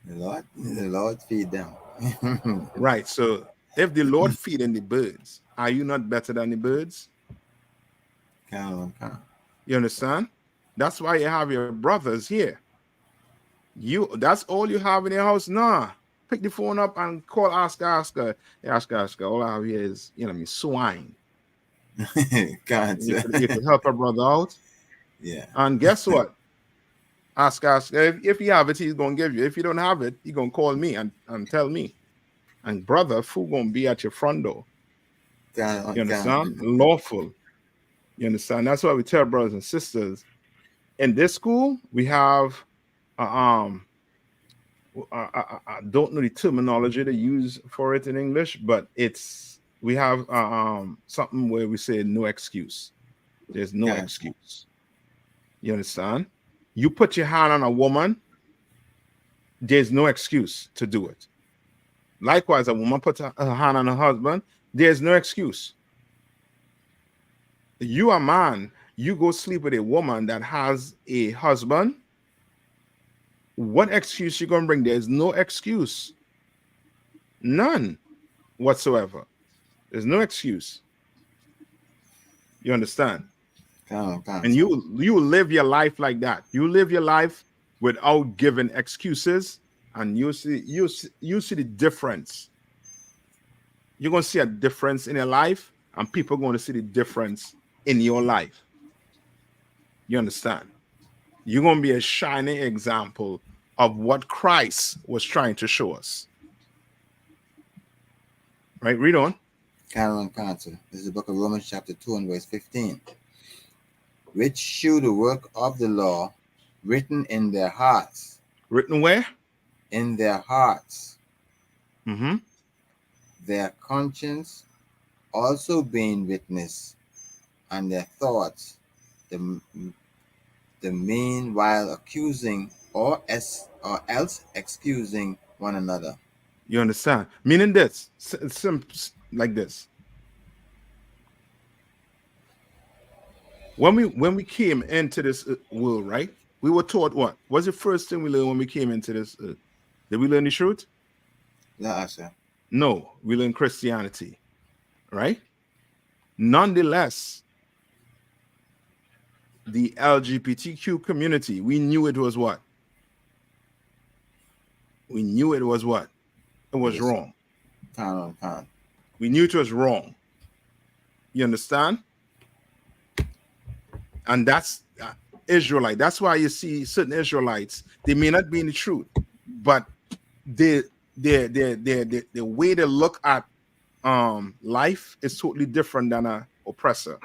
Lord feed them. Right. So if the Lord feeding the birds, are you not better than the birds? Can. You understand? That's why you have your brothers here. That's all you have in your house. Nah. Pick the phone up and call Oscar. Hey, Oscar. All I have here is, swine. Cancer. You could help a brother out. Yeah. And guess what? Oscar, if you have it, he's gonna give you. If you don't have it, he's gonna call me and tell me. And brother, food gonna be at your front door. You understand? Lawful. You understand? That's why we tell brothers and sisters. In this school, we have I don't know the terminology they use for it in English, but we have something where we say no excuse. There's no excuse. You understand? You put your hand on a woman, there's no excuse to do it. Likewise, a woman puts her hand on her husband, there's no excuse. You a man, you go sleep with a woman that has a husband, what excuse you gonna bring? There's no excuse. None whatsoever. There's no excuse. You understand? And you live your life like that. You live your life without giving excuses, and you see the difference. You're gonna see a difference in your life, and people are going to see the difference in your life. You understand? You're going to be a shining example of what Christ was trying to show us. Right? Read on. Cancer. This is the book of Romans chapter 2 and verse 15. Which shew the work of the law written in their hearts. Written where? In their hearts. Mm-hmm. Their conscience also being witness, and their thoughts, the meanwhile accusing or else excusing one another. You understand? Meaning this, like this. When we came into this world, right? We were taught what? What's the first thing we learned when we came into this earth? Did we learn the truth? No, we learned Christianity, right? Nonetheless, the LGBTQ community, we knew it was what? We knew it was what? It was wrong. We knew it was wrong. You understand? And that's Israelite. That's why you see certain Israelites, they may not be in the truth, but the way they look at life is totally different than an oppressor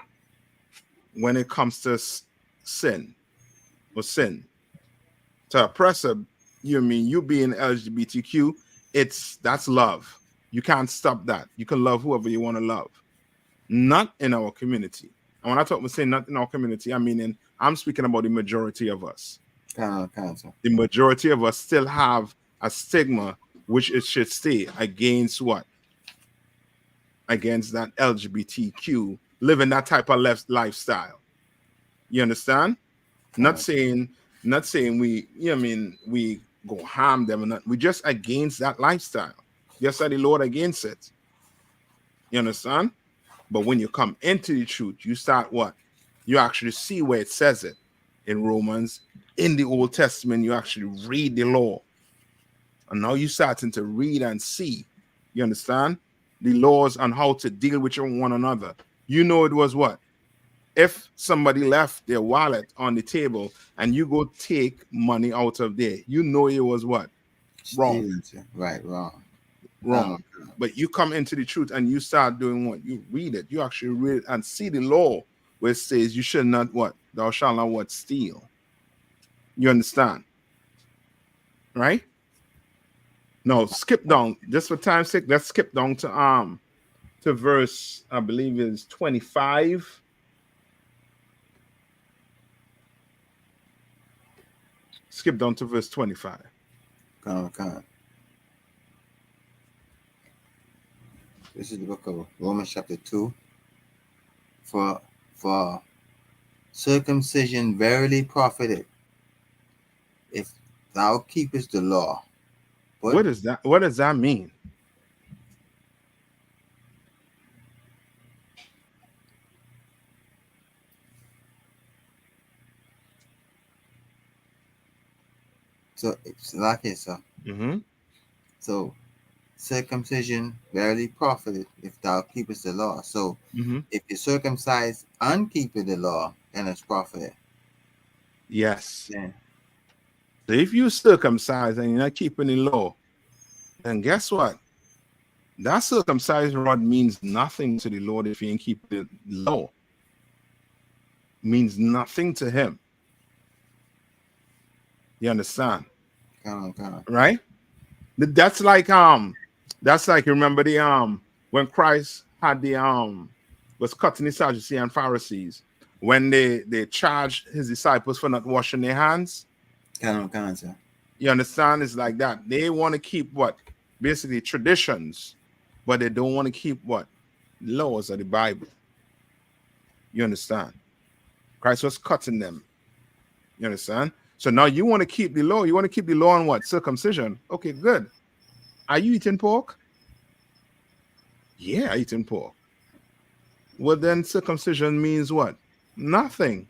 when it comes to sin. To oppressor, you mean you being LGBTQ, that's love. You can't stop that. You can love whoever you want to love. Not in our community. And when I talk about saying not in our community, I'm speaking about the majority of us. The majority of us still have a stigma, which it should stay against what? Against that LGBTQ, living that type of lifestyle. You understand? Not Correct. saying we, you know, what I mean, we go harm them or not. We just against that lifestyle. Just like the Lord against it. You understand? But when you come into the truth, you start what? You actually see where it says it in Romans. In the Old Testament, you actually read the law. And now you're starting to read and see, you understand, the laws on how to deal with one another. You know, it was what? If somebody left their wallet on the table and you go take money out of there, you know it was what? Wrong. Stealing, sir. Right, wrong. Wrong. But you come into the truth and you start doing what? You read it. You actually read it and see the law where it says you should not what? Thou shalt not what? Steal. You understand? Right? No, skip down. Just for time's sake, let's skip down to verse, I believe is 25. Skip down to verse 25. Come. This is the book of Romans chapter 2. For circumcision verily profited, if thou keepest the law. But What is that? What does that mean? so it's like it, sir. Mm-hmm. So circumcision verily profited if thou keepest the law. So Mm-hmm. if you circumcise and keep the law, then it's profited. Yes. Then So if you circumcise and you're not keeping the law, then guess what? That circumcised rod means nothing to the Lord if you ain't keep the law. Means nothing to him. You understand? come on. Right? That's like remember the when Christ had the was cutting the Sadducees and Pharisees when they charged his disciples for not washing their hands. Come on, sir. You understand? It's like that. They want to keep what? Basically traditions, but they don't want to keep what? Laws of the Bible. You understand? Christ was cutting them. You understand? So now you want to keep the law. You want to keep the law on what? Circumcision. Okay, good. Are you eating pork? Yeah, eating pork. Well, then circumcision means what? Nothing.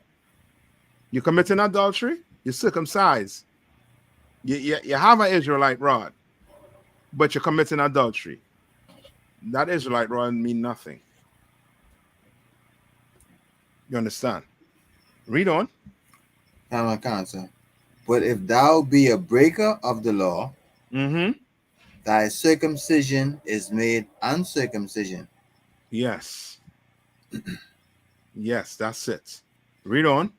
You're committing adultery, you're circumcised. You have an Israelite rod, but you're committing adultery. That Israelite rod mean nothing. You understand? Read on. Come on, sir. But if thou be a breaker of the law, Mm-hmm. thy circumcision is made uncircumcision. Yes. Yes, that's it. Read on.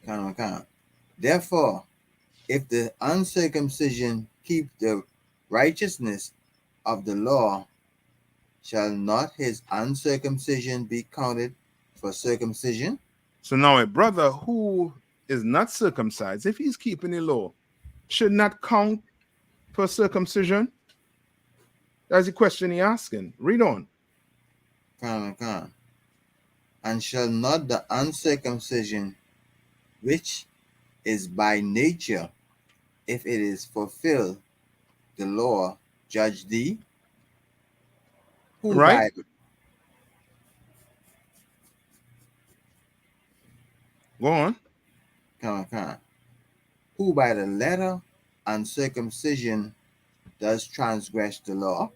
Come on. Therefore, if the uncircumcision keep the righteousness of the law, shall not his uncircumcision be counted for circumcision? So now a brother who is not circumcised, if he's keeping the law, should not count for circumcision? That's the question he's asking. Read on. Come on. And shall not the uncircumcision, which is by nature, if it is fulfilled, the law judge thee? Who Right? by Go on. come on. Who by the letter uncircumcision does transgress the law?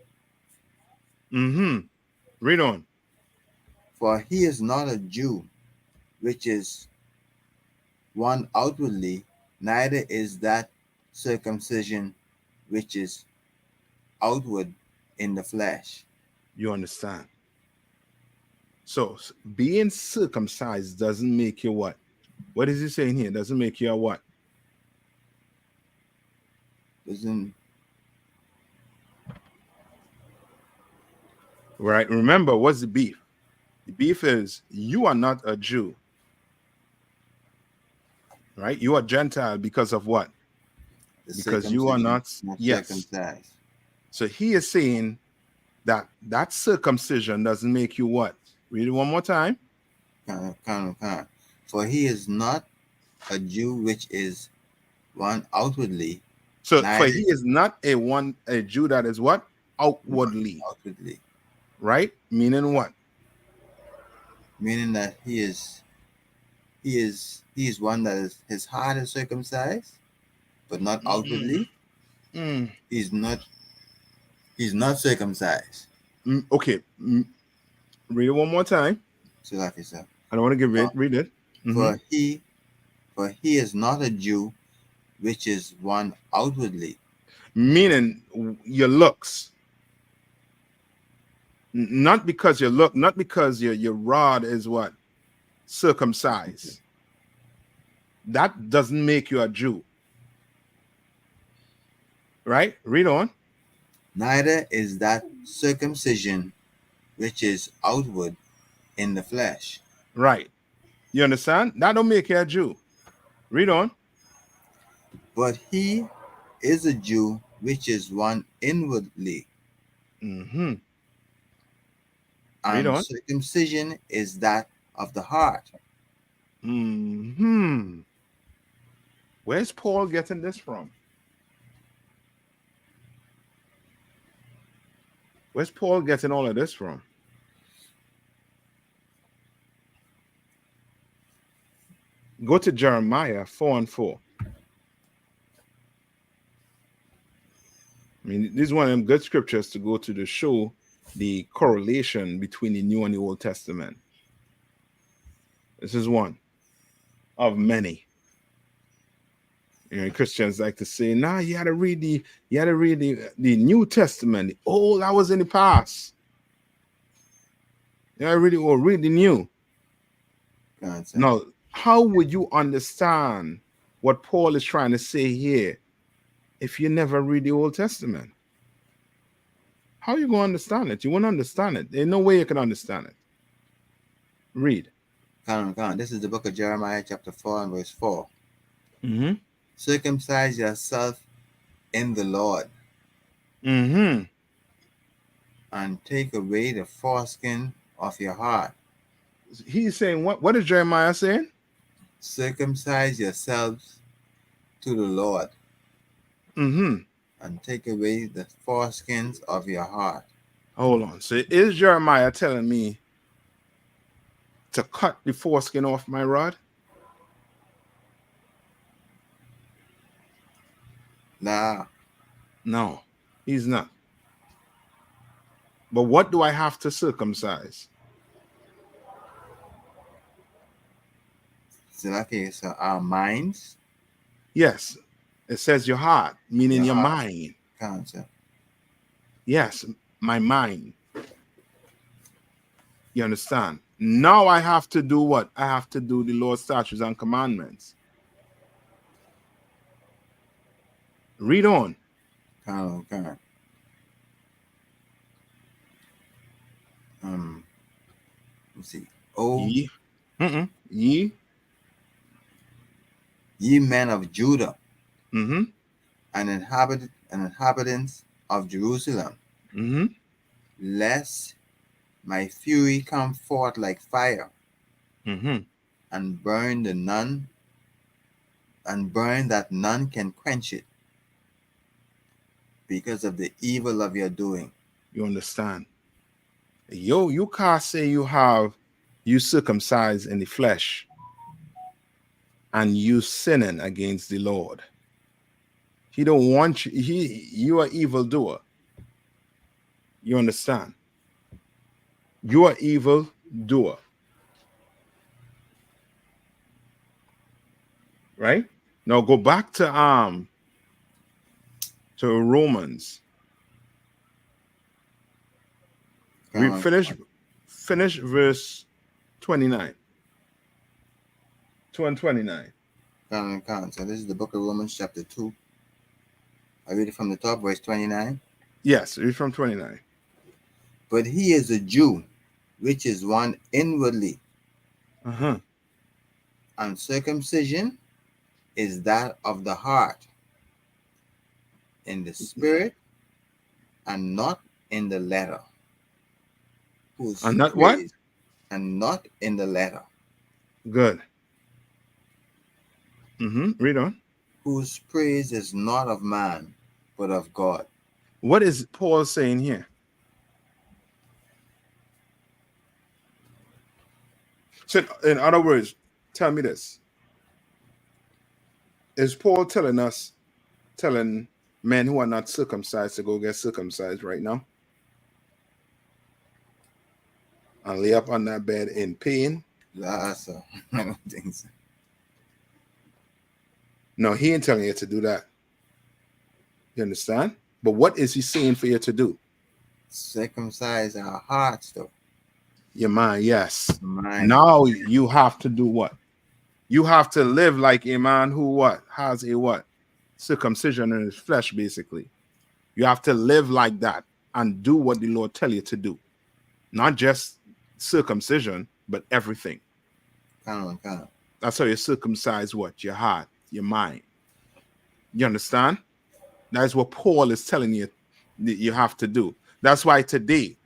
Mm-hmm. Read on. For he is not a Jew, which is one outwardly, neither is that circumcision which is outward in the flesh. You understand? So being circumcised doesn't make you what? What is he saying here? Doesn't make you a what? Doesn't Right? Remember, what's the beef? The beef is you are not a Jew. Right? You are Gentile because of what? the Because you are not yes. circumcised. So he is saying that circumcision doesn't make you what? Read it one more time. Kind of. For he is not a Jew which is one outwardly, So for neither he is not a Jew that is what? Outwardly, outwardly, right? Meaning what? meaning that he is one that is his heart is circumcised, but not outwardly. Mm. He's not circumcised. Okay. Read it one more time. So like I said, I don't want to give it. Read it. Mhm. for he is not a Jew which is one outwardly. Meaning your looks. Not because you look, not because your rod is what? Circumcised. That doesn't make you a Jew. Right? Read on. Neither is that circumcision which is outward in the flesh, Right. You understand? That don't make you a Jew. Read on. but he is a Jew which is one inwardly, Mm-hmm. Read and on. circumcision is that of the heart. Mm-hmm. Where's Paul getting this from? Where's Paul getting all of this from? Go to Jeremiah 4:4. I mean, this is one of them good scriptures to go to show the correlation between the New and the Old Testament. This is one of many. You know, Christians like to say, "Nah, you had to read the New Testament. The old, that was in the past. You read the new." God, Now, how would you understand what Paul is trying to say here if you never read the Old Testament? How are you going to understand it? You won't understand it. There's no way you can understand it. Read. Come on. This is the book of Jeremiah, chapter 4 and verse 4. Mm-hmm. Circumcise yourself in the Lord, Mm-hmm. and take away the foreskin of your heart. He's saying what? What is Jeremiah saying? Circumcise yourselves to the Lord, Mm-hmm. and take away the foreskins of your heart. Hold on. So is Jeremiah telling me to cut the foreskin off my rod? Nah, No, he's not. But what do I have to circumcise? so our minds, Yes, it says your heart, meaning your Your heart. mind. cancer. Yes, my mind. You understand? Now I have to do what? I have to do the Lord's statutes and commandments. Read on. Come. Let's see. Oh, Ye, ye, ye men of Judah, mm-hmm, and inhabitants of Jerusalem, mm-hmm, lest my fury come forth like fire, mm-hmm. and burn that none can quench it, because of the evil of your doing. You understand? You can't say you circumcised in the flesh and you sinning against the Lord. He don't want you. You are evildoer. You understand? You are evil doer. Right? Now go back to Romans. Finish verse 29. 2 and 29. So this is the book of Romans, chapter 2. I read it from the top, verse 29. Yes, read from 29. But he is a Jew, which is one inwardly, Uh-huh. and circumcision is that of the heart, in the spirit, and not in the letter. And not what? And not in the letter. Good. Read on. whose praise is not of man, but of God. What is Paul saying here? So, in other words, tell me this. Is Paul telling men who are not circumcised to go get circumcised right now? And lay up on that bed in pain? So I don't think so. No, he ain't telling you to do that. You understand? But what is he saying for you to do? Circumcise our hearts, though. Your mind, yes. Mind. Now you have to do what? You have to live like a man who what? Has a what? Circumcision in his flesh, basically. You have to live like that and do what the Lord tell you to do. Not just circumcision, but everything. Come on. That's how you circumcise what? Your heart, your mind. You understand? That's what Paul is telling you that you have to do. That's why today,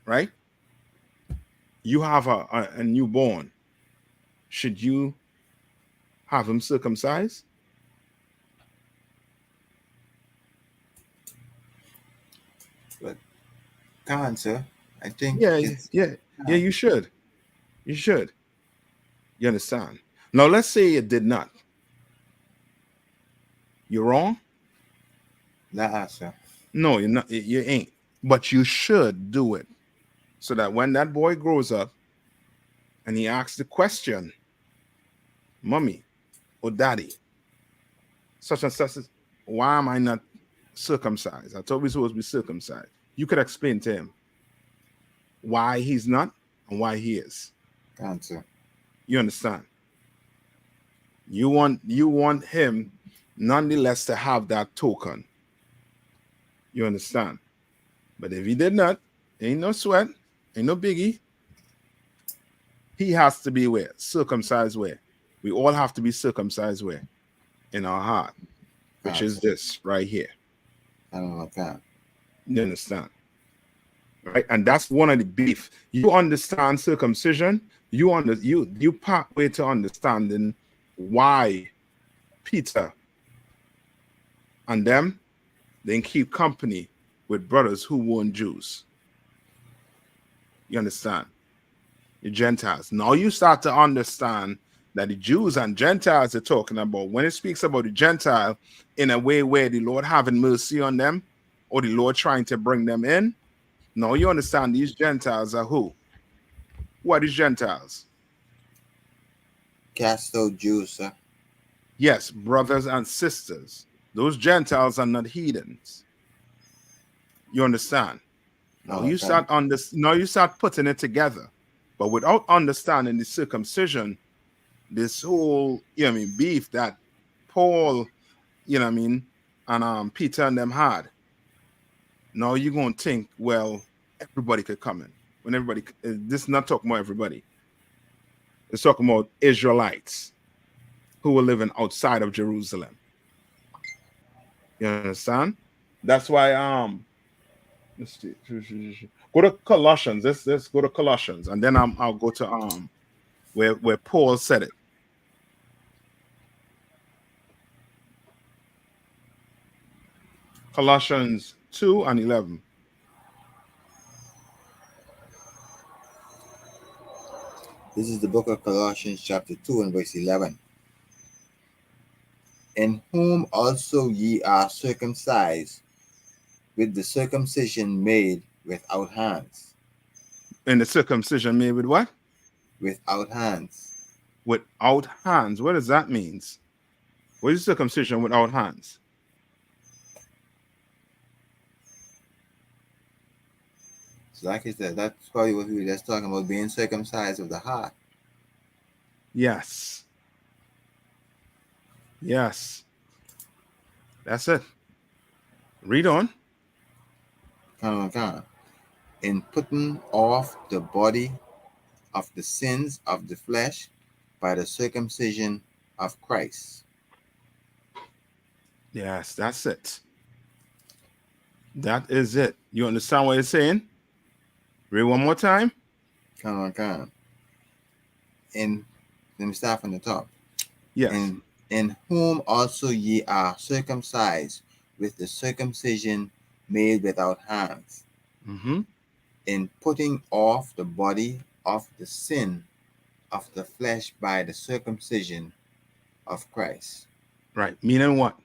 right? You have a newborn. Should you have him circumcised? But can't, sir. I think Yeah, you should. You should. You understand? Now let's say you did not. You're wrong? Nah, sir. No, you're not. You ain't. But you should do it. So that when that boy grows up and he asks the question, Mommy or Daddy, such and such, why am I not circumcised? I thought we were supposed to be circumcised. You could explain to him why he's not and why he is. Can't, sir. You understand? You want him nonetheless to have that token. You understand? But if he did not, ain't no sweat, ain't no biggie. He has to be where? Circumcised where? We all have to be circumcised where? In our heart, which is this right here. I don't know. Can't. You understand? Right? And that's one of the beef. You understand circumcision, you pathway to understanding why Peter and them then keep company with brothers who weren't Jews. You understand? The Gentiles. Now you start to understand that the Jews and Gentiles are talking about, when it speaks about the Gentile in a way where the Lord having mercy on them or the Lord trying to bring them in. Now you understand these Gentiles are who? Who are these Gentiles? Cast out Jews, sir. Yes, brothers and sisters. Those Gentiles are not heathens. You understand? Now you start putting it together. But without understanding the circumcision, this whole, beef that Paul, and Peter and them had. Now you're going to think, well, everybody could come in. When everybody, this is not talking about everybody. It's talking about Israelites who were living outside of Jerusalem. You understand? That's why, let's see. Go to Colossians. Let's go to Colossians, and then I'll go to where Paul said it. Colossians 2:11. This is the book of Colossians, chapter 2, and verse 11. In whom also ye are circumcised with the circumcision made without hands. And the circumcision made with what? Without hands. Without hands. What does that mean? What is circumcision without hands? So like I said, that's probably what we were just talking about, being circumcised of the heart. Yes. Yes. That's it. Read on. Come on. In putting off the body of the sins of the flesh by the circumcision of Christ. Yes, that's it. That is it. You understand what it's saying? Read one more time. Come on. Let me start from the top. Yes. In in whom also ye are circumcised with the circumcision made without hands, Mm-hmm. in putting off the body of the sin of the flesh by the circumcision of Christ. Right. Meaning what?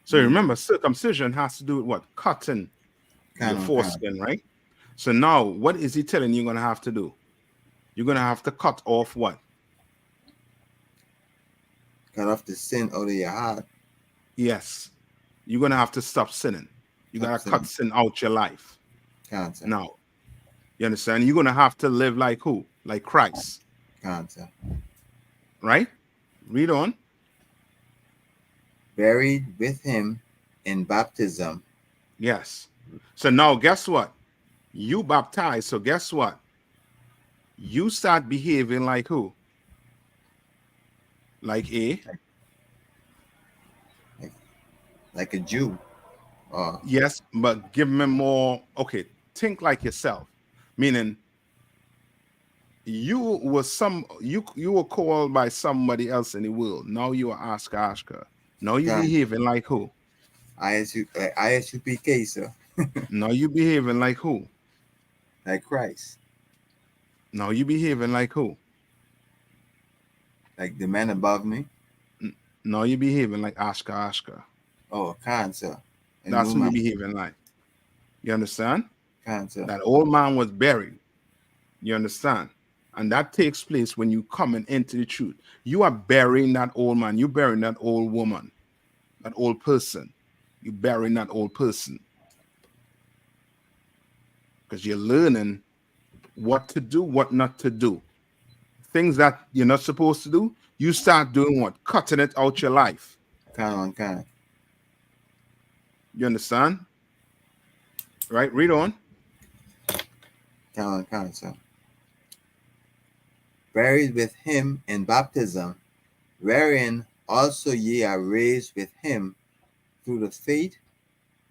So Meaning, remember, circumcision has to do with what? Cutting your canon, canon, foreskin, right? So now, what is he telling you you're going to have to do? You're going to have to cut off what? cut off the sin out of your heart. Yes. You're going to have to stop sinning. You got to Stop cut sin out your life. Cancer, Now, you understand? You're going to have to live like who? Like Christ, cancer. right? Read on. Buried with him in baptism. Yes. So now, guess what? You baptized. So guess what? You start behaving like who? Like a? Like a Jew. Or Yes, but give me more. Okay, think like yourself. Meaning, you were called by somebody else in the world. Now you are Ashka. Now you cancer. behaving like who? ISUPK, sir. Now you behaving like who? Like Christ. Now you behaving like who? Like the man above me. Now you behaving like Ashka. Oh, cancer. A That's new who you man. behaving like. You understand? Cancer. That old man was buried. You understand? And that takes place when you coming into the truth. You are burying that old man. You burying that old woman, that old person. You burying that old person. Because you're learning what to do, what not to do. Things that you're not supposed to do, you start doing what? Cutting it out your life. Can. You understand? Right? Read on. Cancer. Buried with him in baptism, wherein also ye are raised with him through the faith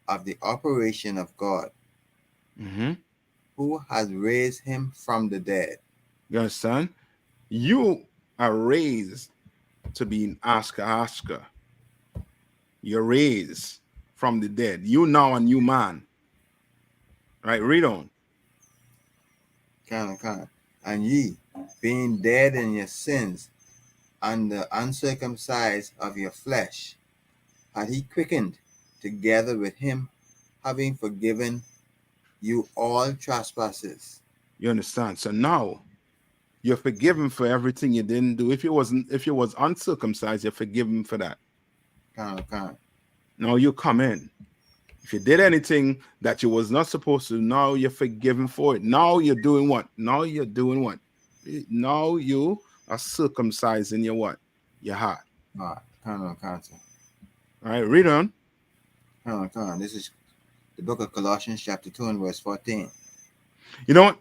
of the operation of God, Mm-hmm. who has raised him from the dead. You understand? You are raised to be an Ashka. You're raised from the dead. You now a new man. Right? Read on. Can. And ye, being dead in your sins, and the uncircumcised of your flesh, had he quickened together with him, having forgiven you all trespasses. You understand? So now you're forgiven for everything you didn't do. If you was uncircumcised, you're forgiven for that. Can. Now you come in. If you did anything that you was not supposed to, now you're forgiven for it. Now you're doing what? Now you are circumcising your what? Your heart. Cancer. All right, read on. Can. This is the book of Colossians chapter 2 and verse 14. You know what?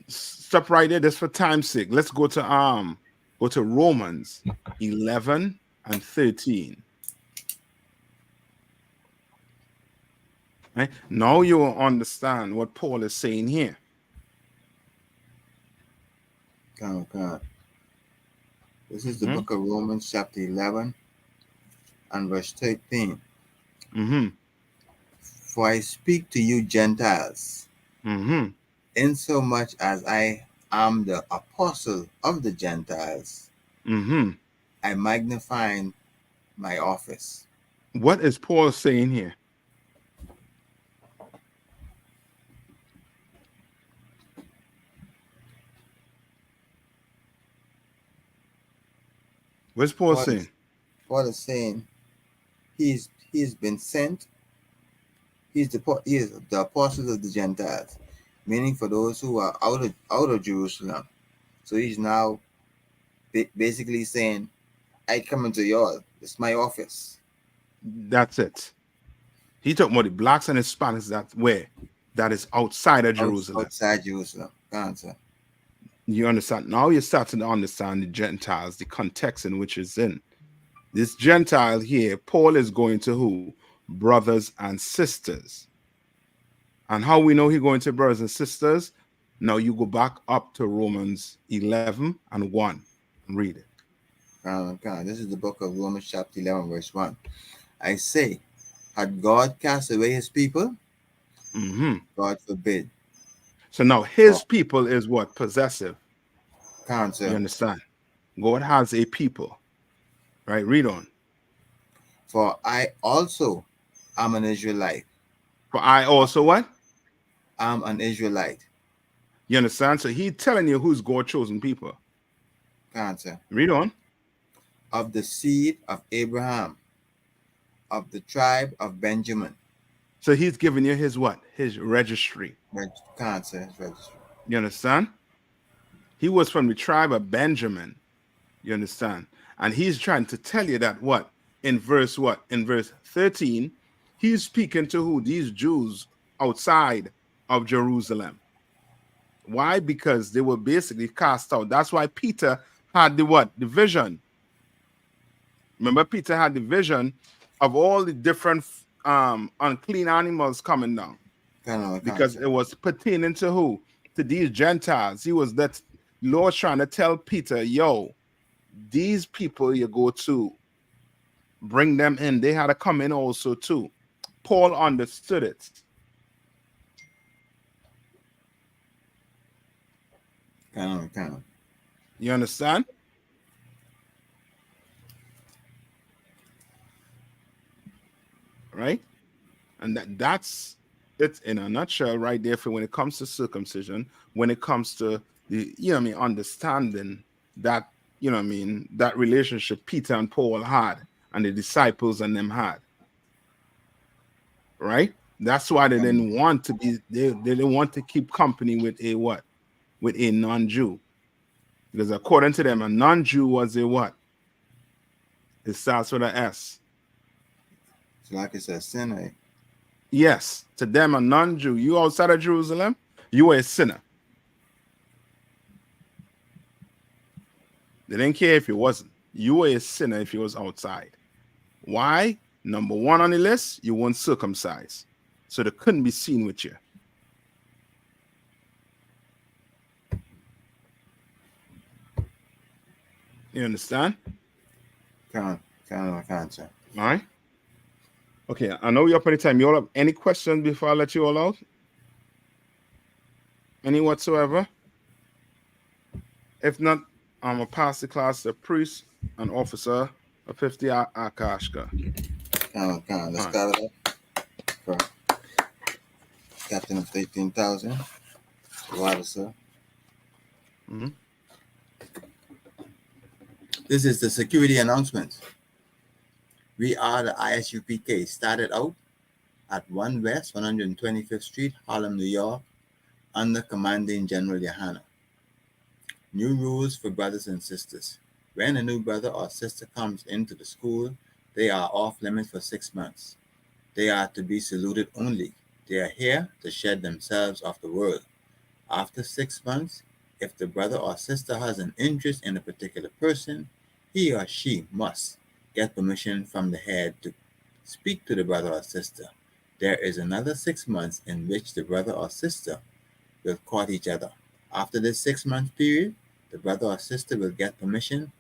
Stop right there. That's for time's sake. Let's go to Romans 11 and 13. Right? Now you will understand what Paul is saying here. Can. This is the book of Romans chapter 11 and verse 13. Mm-hmm. For I speak to you Gentiles, Mm-hmm. insomuch as I am the apostle of the Gentiles, Mm-hmm. I magnify my office. What is Paul saying here? What's Paul saying? Paul is saying he's been sent. He is the apostle of the Gentiles, meaning for those who are out of Jerusalem. So he's now basically saying, I come into y'all. It's my office. That's it. He talking about the blacks and Hispanics that is outside of Jerusalem. Outside Jerusalem. Answer. You understand? Now you're starting to understand the Gentiles, the context in which it's in. This Gentile here, Paul is going to who? Brothers and sisters. And how we know he's going to brothers and sisters? Now you go back up to Romans 11 and 1 and read it. This is the book of Romans chapter 11 verse 1. I say, had God cast away his people? Mhm. God forbid. So now his people is what? Possessive. Cancer. You understand? God has a people. Right? Read on. For I also am an Israelite. For I also what? I'm an Israelite. You understand? So he's telling you who's God's chosen people. Cancer. Read on. Of the seed of Abraham, of the tribe of Benjamin. So he's giving you his what? His registry. Cancer registry. You understand? He was from the tribe of Benjamin. You understand? And he's trying to tell you that what? In verse what? In verse 13, he's speaking to who? These Jews outside of Jerusalem. Why? Because they were basically cast out. That's why Peter had the what? The vision. Remember, Peter had the vision of all the different unclean animals coming down. Because it was pertaining to who? To these Gentiles. He was that Lord trying to tell Peter, yo, these people you go to, bring them in. They had to come in also too. Paul understood it. You understand? Right? And that's it in a nutshell right there for when it comes to circumcision, when it comes to the, you know what I mean, understanding that, you know what I mean, that relationship Peter and Paul had and the disciples and them had. Right? That's why they didn't want to be, they didn't want to keep company with a what? With a non-Jew. Because according to them, a non-Jew was a what? It starts with an S. So like it's a sinner. Yes. To them, a non-Jew. You outside of Jerusalem, you were a sinner. They didn't care if you wasn't. You were a sinner if you was outside. Why? Number one on the list, you weren't circumcised. So they couldn't be seen with you. You understand? Cancer. All right. Okay, I know you're up any time. You all have any questions before I let you all out? Any whatsoever? If not, I'm going to pass the class to priest and officer of 50 Akashka. Let's start it up. For captain of 13,000. Water, sir. Mm-hmm. This is the security announcement. We are the ISUPK. Started out at 1 West 125th Street, Harlem, New York, under Commanding General Yahana. New rules for brothers and sisters. When a new brother or sister comes into the school, they are off limits for 6 months. They are to be saluted only. They are here to shed themselves off the world. After 6 months, if the brother or sister has an interest in a particular person, he or she must get permission from the head to speak to the brother or sister. There is another 6 months in which the brother or sister will court each other. After this 6-month period, the brother or sister will get permission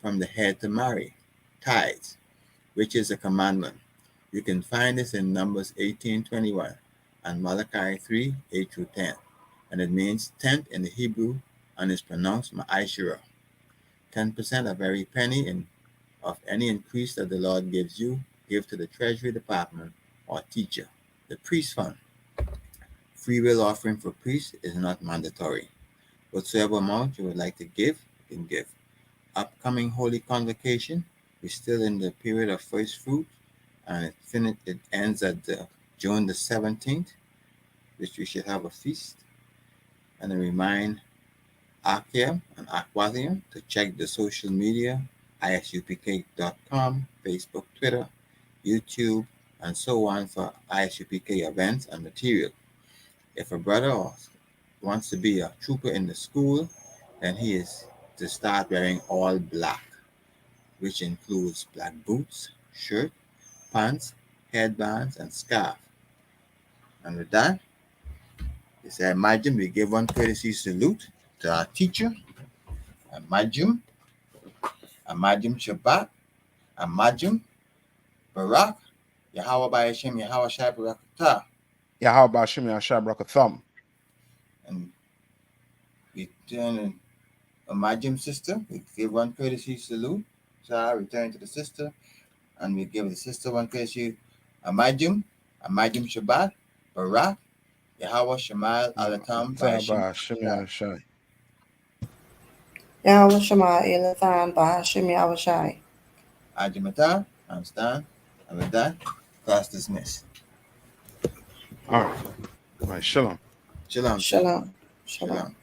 from the head to marry, tithes, which is a commandment. You can find this in Numbers 18:21 and Malachi 3:8-10. And it means tenth in the Hebrew and is pronounced ma'ashira. 10% of every penny of any increase that the Lord gives you, give to the Treasury Department or teacher. The priest fund. Free will offering for priests is not mandatory. Whatsoever amount you would like to give, you can give. Upcoming Holy Convocation, we're still in the period of first fruit, and it ends at June the 17th, which we should have a feast. And I remind Akia and Aquathium to check the social media, isupk.com, Facebook, Twitter, YouTube, and so on for ISUPK events and material. If a brother wants to be a trooper in the school, then he is to start wearing all black, which includes black boots, shirt, pants, headbands, and scarf. And with that, He said, imagine we give one courtesy salute to our teacher. Imagine Shabbat. Imagine Barak. Yahweh by Hashem, Yahweh Shai Barakatah. Yahweh Hashem Yahshua Barakatham. And we turn and imagine sister. We give one courtesy salute. So return to the sister. And we give the sister one courtesy. Imagine Shabbat. Barak. Yahweh Shemal Alatam by Yahweh Hashem. Hashem Yahshua. Yahweh Shema Elathan Bahashim Yahweh Shai. Ajimata. Understand? And with that, class dismissed. All right. All right. Shalom. Shalom. Shalom. Shalom. Shalom.